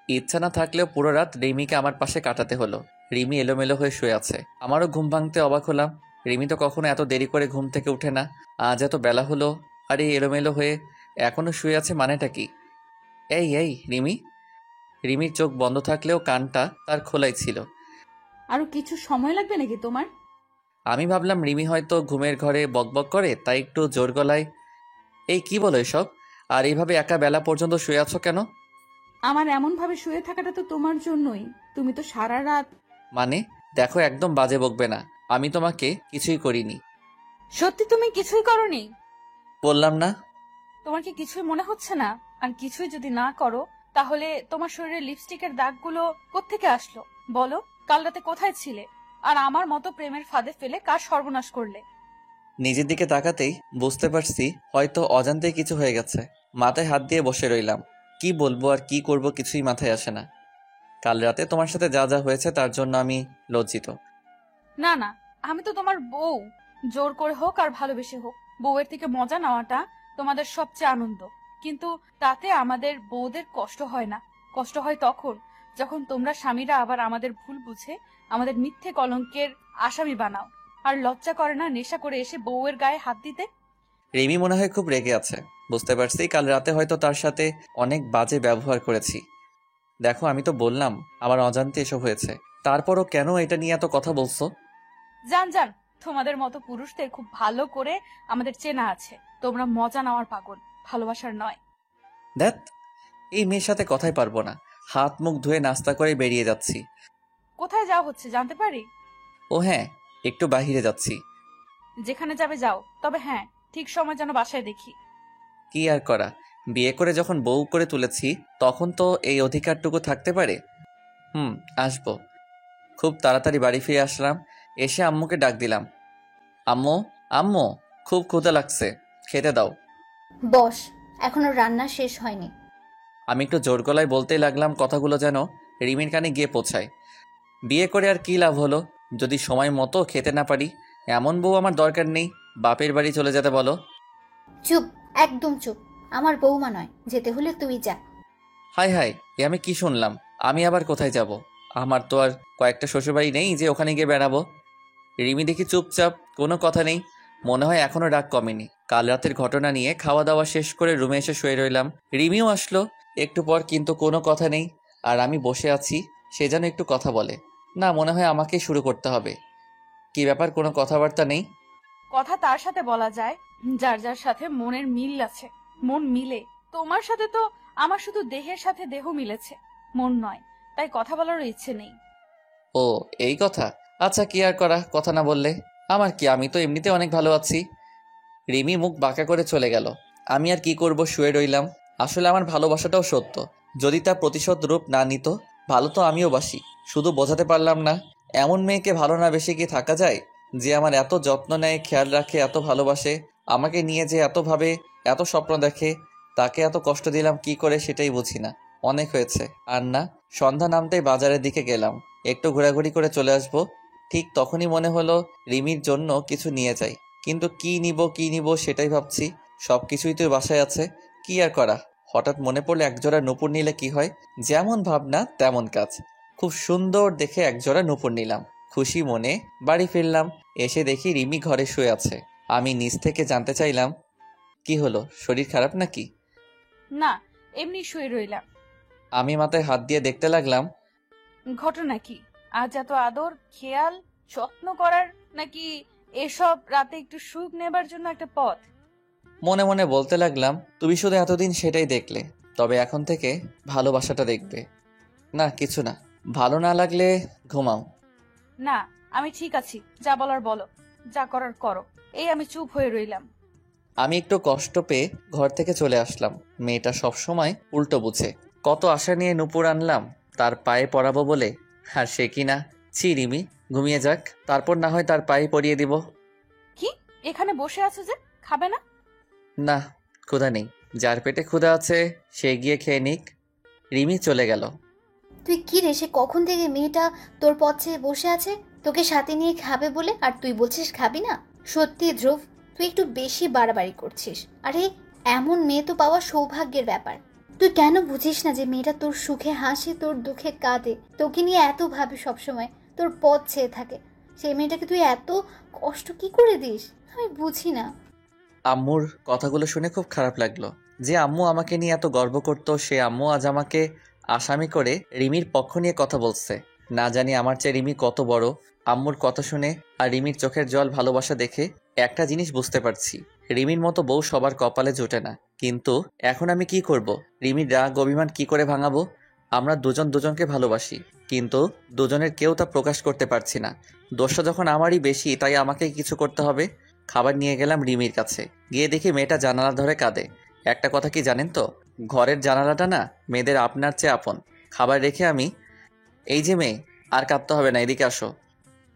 ইচ্ছা না থাকলেও পুরো রাত রিমিকে আমার পাশে কাটাতে হলো। রিমি এলোমেলো হয়ে শুয়ে আছে। আমারও ঘুম ভাঙতে অবাক হলাম। রিমি তো কখনো এত দেরি করে ঘুম থেকে উঠে না। আজ এত বেলা হলো আর এই এলোমেলো হয়ে এখনো শুয়ে আছে, মানেটা কি? এই এই রিমি। রিমির চোখ বন্ধ থাকলেও কানটা তার খোলাই ছিল। আরো কিছু সময় লাগবে নাকি তোমার? আমি ভাবলাম রিমি হয়তো ঘুমের ঘরে বকবক করে, তাই একটু জোর গলায়, এই কি বলো এসব? আর এইভাবে একা বেলা পর্যন্ত শুয়ে আছো কেন? আমার এমন ভাবে শুয়ে থাকাটা তো তোমার জন্যই। তুমি তো সারা রাত। মানে দেখো, একদম বাজে বকবে না। আমি তোমাকে কিছুই করিনি। সত্যি তুমি কিছুই করনি? বললাম না? তোমার কি কিছুই মনে হচ্ছে না? আর কিছুই যদি না করো, তাহলে তোমার শরীরে লিপস্টিকের দাগগুলো কোত্থেকে আসলো বলো? কাল রাতে কোথায় ছিলে? আর আমার মতো প্রেমের ফাঁদে ফেলে কার সর্বনাশ করলে? নিজের দিকে তাকাতেই বুঝতে পারছি হয়তো অজান্তেই কিছু হয়ে গেছে। মাথায় হাত দিয়ে বসে রইলাম। কি বলবো আর কি করব কিছুই মাথায় আসে না। কাল রাতে তোমার সাথে যা যা হয়েছে তার জন্য আমি লজ্জিত। না না, আমি তো তোমার বউ। জোর করে হোক আর ভালোবেসে হোক, বউয়ের থেকে মজা নেওয়াটা তোমাদের সবচেয়ে আনন্দ। কিন্তু তাতে আমাদের বউদের কষ্ট হয় না। কষ্ট হয় তখন যখন তোমরা স্বামীরা আবার আমাদের ভুল বুঝে আমাদের মিথ্যে কলঙ্কের আসামি বানাও। আর লজ্জা করে না নেশা করে এসে বউয়ের গায়ে হাত দিতে? রিমি মনে হয় খুব রেগে আছে। বুঝতে পারছি কাল রাতে হয়তো তার সাথে অনেক বাজে ব্যবহার করেছি। দেখো, আমি তো বললাম আমার অজান্তে এসব হয়েছে, তারপরও কেন এটা নিয়ে এত কথা বলছো? জান জান, তোমাদের মতো পুরুষদের খুব ভালো করে আমাদের চেনা আছে। তোমরা মজা নেওয়ার পাগল, ভালোবাসার নয়। দেখ, এই মেয়ের সাথে কথাই পারবো না। হাত মুখ ধুয়ে নাস্তা করে বেরিয়ে যাচ্ছি। কোথায় যাওয়া হচ্ছে জানতে পারি? ও হ্যাঁ, একটু বাহিরে যাচ্ছি। যেখানে যাবে যাও, তবে হ্যাঁ, ঠিক সময় যেন বাসায় দেখি। কি আর করা, বিয়ে করে যখন বউ করে তুলেছি তখন তো এই অধিকারটুকু থাকতে পারে। আসবো। খুব তাড়াতাড়ি বাড়ি ফিরে আসলাম। এসে আম্মুকে ডাক দিলাম, আম্মু, আম্মু, খুব ক্ষুধা লাগছে, খেতে দাও। বস, এখনো রান্না শেষ হয়নি। আমি একটু জোর গলায় বলতেই লাগলাম কথাগুলো যেন রিমির কানে গিয়ে পৌঁছায়। বিয়ে করে আর কি লাভ হলো যদি সময় মতো খেতে না পারি? এমন বউ আমার দরকার নেই। বাপের বাড়ি চলে যেতে বলো। চুপ, একদম চুপ। আমার বৌমা নয়, যেতে হলে তুই যা। হাই হাই, এ আমি কি শুনলাম? আমি আবার কোথায় যাব? আমার তো আর কয়েকটা শ্বশুরবাড়ি নেই যে ওখানে গিয়ে বেড়াবো। রিমি দেখি চুপচাপ, কোনো কথা নেই। মনে হয় এখনো রাগ কমেনি। কাল রাতের ঘটনা নিয়ে খাওয়া দাওয়া শেষ করে রুমে এসে শুয়ে রইলাম। রিমিও আসলো একটু পর, কিন্তু কোনো কথা নেই। আর আমি বসে আছি, সে যেন একটু কথা বলে। না, মনে হয় আমাকেই শুরু করতে হবে। কি ব্যাপার, কোনো কথাবার্তা নেই? কথা তার সাথে বলা যায় যার যার সাথে মনের মিল আছে। মন মিলে। তোমার সাথে তো আমার শুধু দেহের সাথে দেহ মিলেছে, মন নয়। তাই কথা বলারও ইচ্ছে নেই। ও, এই কথা। আচ্ছা, কি আর করা, কথা না বললে। আমার কি, আমি তো এমনিতে অনেক ভালো আছি। রিমি মুখ বাঁকা করে চলে গেল। আমি আর কি করব, শুয়ে রইলাম। আসলে আমার ভালোবাসাটাও সত্য। যদি তা প্রতিশোধ রূপ না নিত, ভালো তো আমিও বাসি, শুধু বোঝাতে পারলাম না। এমন মেয়েকে ভালো না বেশি কি থাকা যায়, যে আমার এত যত্ন নেয়, খেয়াল রাখে, এত ভালোবাসে। আমাকে নিয়ে যে এত ভাবে, এত স্বপ্ন দেখে, তাকে এত কষ্ট দিলাম কি করে সেটাই বুঝি না। অনেক হয়েছে, আর না। সন্ধ্যা নামতেই বাজারের দিকে গেলাম, একটু ঘোরাঘুরি করে চলে আসবো। ঠিক তখনই মনে হলো রিমির জন্য কিছু নিয়ে যাই, কিন্তু কি নিব সেটাই ভাবছি। সব কিছুই তো বাসায় আছে, কি আর করা। হঠাৎ মনে পড়লো একজোড়া নূপুর নিলে কি হয়। যেমন ভাবনা তেমন কাজ, খুব সুন্দর দেখে একজোড়া নূপুর নিলাম। খুশি মনে বাড়ি ফিরলাম, এসে দেখি রিমি ঘরে শুয়ে আছে। আমি নিচ থেকে জানতে চাইলাম, কি হলো, শরীর খারাপ নাকি? না, এমনি শুয়ে রইলাম। আমি মাথায় হাত দিয়ে দেখতে লাগলাম। ঘটনা কি? আজ এত আদর, খেয়াল, যত্ন করার, নাকি এসব রাতে একটু সুখ নেবার জন্য একটা পথ? মনে মনে বলতে লাগলাম, তুমি শুধু এতদিন সেটাই দেখলে, তবে এখন থেকে ভালোবাসাটা দেখবে। না কিছু না, ভালো না লাগলে ঘুমাও। না, আমি ঠিক আছি, যা বলার বলো, যা করার করো। এই আমি চুপ হয়ে রইলাম। আমি একটু কষ্ট পেয়ে ঘর থেকে চলে আসলাম। মেয়েটা সবসময় উল্টো বুঝে। কত আশা নিয়ে নূপুর আনলাম তার পায়ে পরাবো বলে, আর সে কিনা, ছি রিমি, ঘুমিয়ে যাক, তারপর না হয় তার পায়ে পরিয়ে দিব। কি, এখানে বসে আছো যে, খাবে না? না, ক্ষুধা নেই, যার পেটে ক্ষুধা আছে সে গিয়ে খেয়ে নিক। রিমি চলে গেল। তুই কি রে, সে কখন থেকে মেয়েটা তোর পথে বসে আছে তোকে সাথে নিয়ে খাবে বলে, আর তুই বলছিস খাবি না? সত্যি ধ্রুব, তুই একটু বেশি বাড়াবাড়ি করছিস। আরে এমন মেয়ে তো পাওয়া সৌভাগ্যের ব্যাপার। তুই কেন বুঝিস না যে মেয়েটা তোর সুখে হাসে, তোর দুঃখে কাঁদে, তোকে নিয়ে এত ভাবে, সবসময় তোর পথ চেয়ে থাকে। সেই মেয়েটাকে তুই এত কষ্ট কি করে দিস, আমি বুঝি না। আম্মুর কথাগুলো শুনে খুব খারাপ লাগলো। যে আম্মু আমাকে নিয়ে এত গর্ব করতো, সে আম্মু আজ আমাকে আসামি করে রিমির পক্ষ নিয়ে কথা বলছে। না জানি আমার চেয়ে রিমি কত বড়। আম্মুর কথা শুনে আর রিমির চোখের জল ভালোবাসা দেখে একটা জিনিস বুঝতে পারছি, রিমির মতো বউ সবার কপালে জোটে না। কিন্তু এখন আমি কি করব? রিমির রাগ অভিমান কি করে ভাঙাবো? আমরা দুজন দুজনকে ভালোবাসি, কিন্তু দুজনের কেউ তা প্রকাশ করতে পারছি না। দোষটা যখন আমারই বেশি, তাই আমাকে কিছু করতে হবে। খাবার নিয়ে গেলাম রিমির কাছে, গিয়ে দেখি মেয়েটা জানালা ধরে কাঁদে। একটা কথা কি জানেন তো, ঘরের জানালাটা না মেয়েদের আপনার চেয়ে আপন। খাবার রেখে আমি, এই যে মেয়ে, আর কাঁদতে হবে না, এদিকে আসো।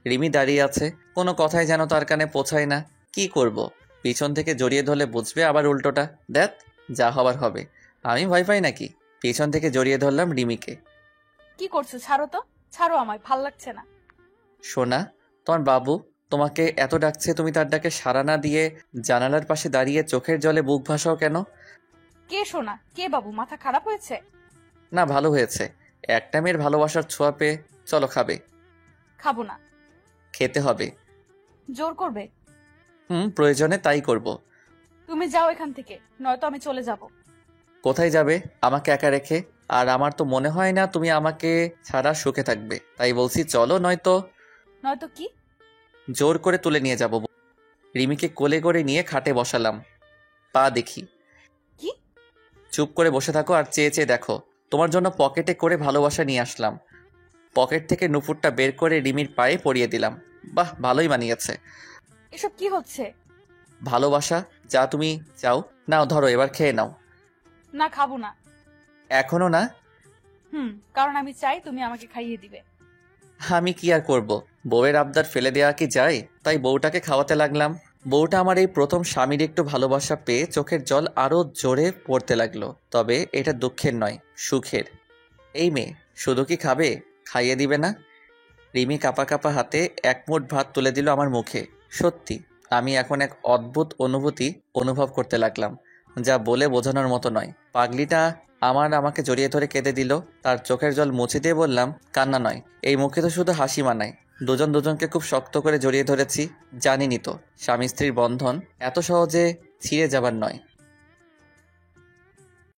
রিমি দাঁড়িয়ে আছে, কোনো কথাই যেন তার কানে পৌঁছায় না। কি করব? পিছন থেকে জড়িয়ে ধরলে বুঝবে, আবার উল্টোটা, দেখ যা হবার হবে। আমি ভয় পাই নাকি? পিছন থেকে জড়িয়ে ধরলাম রিমিকে। কি করছো? ছাড়ো তো, ছাড়ো, আমায় ভাল লাগছে না। সোনা, তোমার বাবু তোমাকে এত ডাকছে, তুমি তার ডাকে সাড়া না দিয়ে জানালার পাশে দাঁড়িয়ে চোখের জলে বুক ভাসাও কেন? কে শোনা? কে বাবু? মাথা খারাপ হয়েছে? না, ভালো হয়েছে। একটা মেয়ের ভালোবাসার ছোঁয়া পেয়ে। চলো খাবে। খাবো না। খেতে হবে। জোর করবে? প্রয়োজনে তাই করব। তুমি যাও এখান থেকে, নয়তো আমি চলে যাব। কোথায় যাবে আমাকে একা রেখে? আর আমার তো মনে হয় না তুমি আমাকে ছাড়া সুখে থাকবে, তাই বলছি চলো, নয়তো। নয়তো কি? জোর করে তুলে নিয়ে যাব। রিমিকে কোলে করে নিয়ে খাটে বসালাম। পা দেখি। কি? চুপ করে বসে থাকো আর চেয়ে চেয়ে দেখো। তোমার জন্য পকেটে করে ভালোবাসা নিয়ে আসলাম। পকেট থেকে নুপুরটা বের করে রিমির পায়ে পরিয়ে দিলাম। বাহ, ভালোই মানিয়েছে। এসব কি হচ্ছে? ভালোবাসা, যা তুমি চাও। নাও ধরো, এবার খেয়ে নাও। না, খাবো না। এখনো না? কারণ আমি চাই তুমি আমাকে খাইয়ে দিবে। আমি কি আর করব, বউয়ের আবদার ফেলে দেওয়া কি যায়? তাই বউটাকে খাওয়াতে লাগলাম। বউটা আমার এই প্রথম স্বামীর একটু ভালোবাসা পেয়ে চোখের জল আরো জোরে পড়তে লাগলো। তবে এটা দুঃখের নয়, সুখের। এই মেয়ে শুধু কি খাবে, খাইয়ে দিবে না? রিমি কাপা কাপা হাতে এক মুঠ ভাত তুলে দিল আমার মুখে। সত্যি আমি এখন এক অদ্ভুত অনুভূতি অনুভব করতে লাগলাম, যা বলে বোঝানোর মতো নয়। পাগলিটা আমাকে জড়িয়ে ধরে কেঁদে দিল। তার চোখের জল মুছে দিয়ে বললাম, কান্না নয়, এই মুখে তো শুধু হাসি মানায়। দুজন দুজনকে খুব শক্ত করে জড়িয়ে ধরেছি। জানিনি তো স্বামী স্ত্রীর বন্ধন এত সহজে ছিঁড়ে যাবার নয়।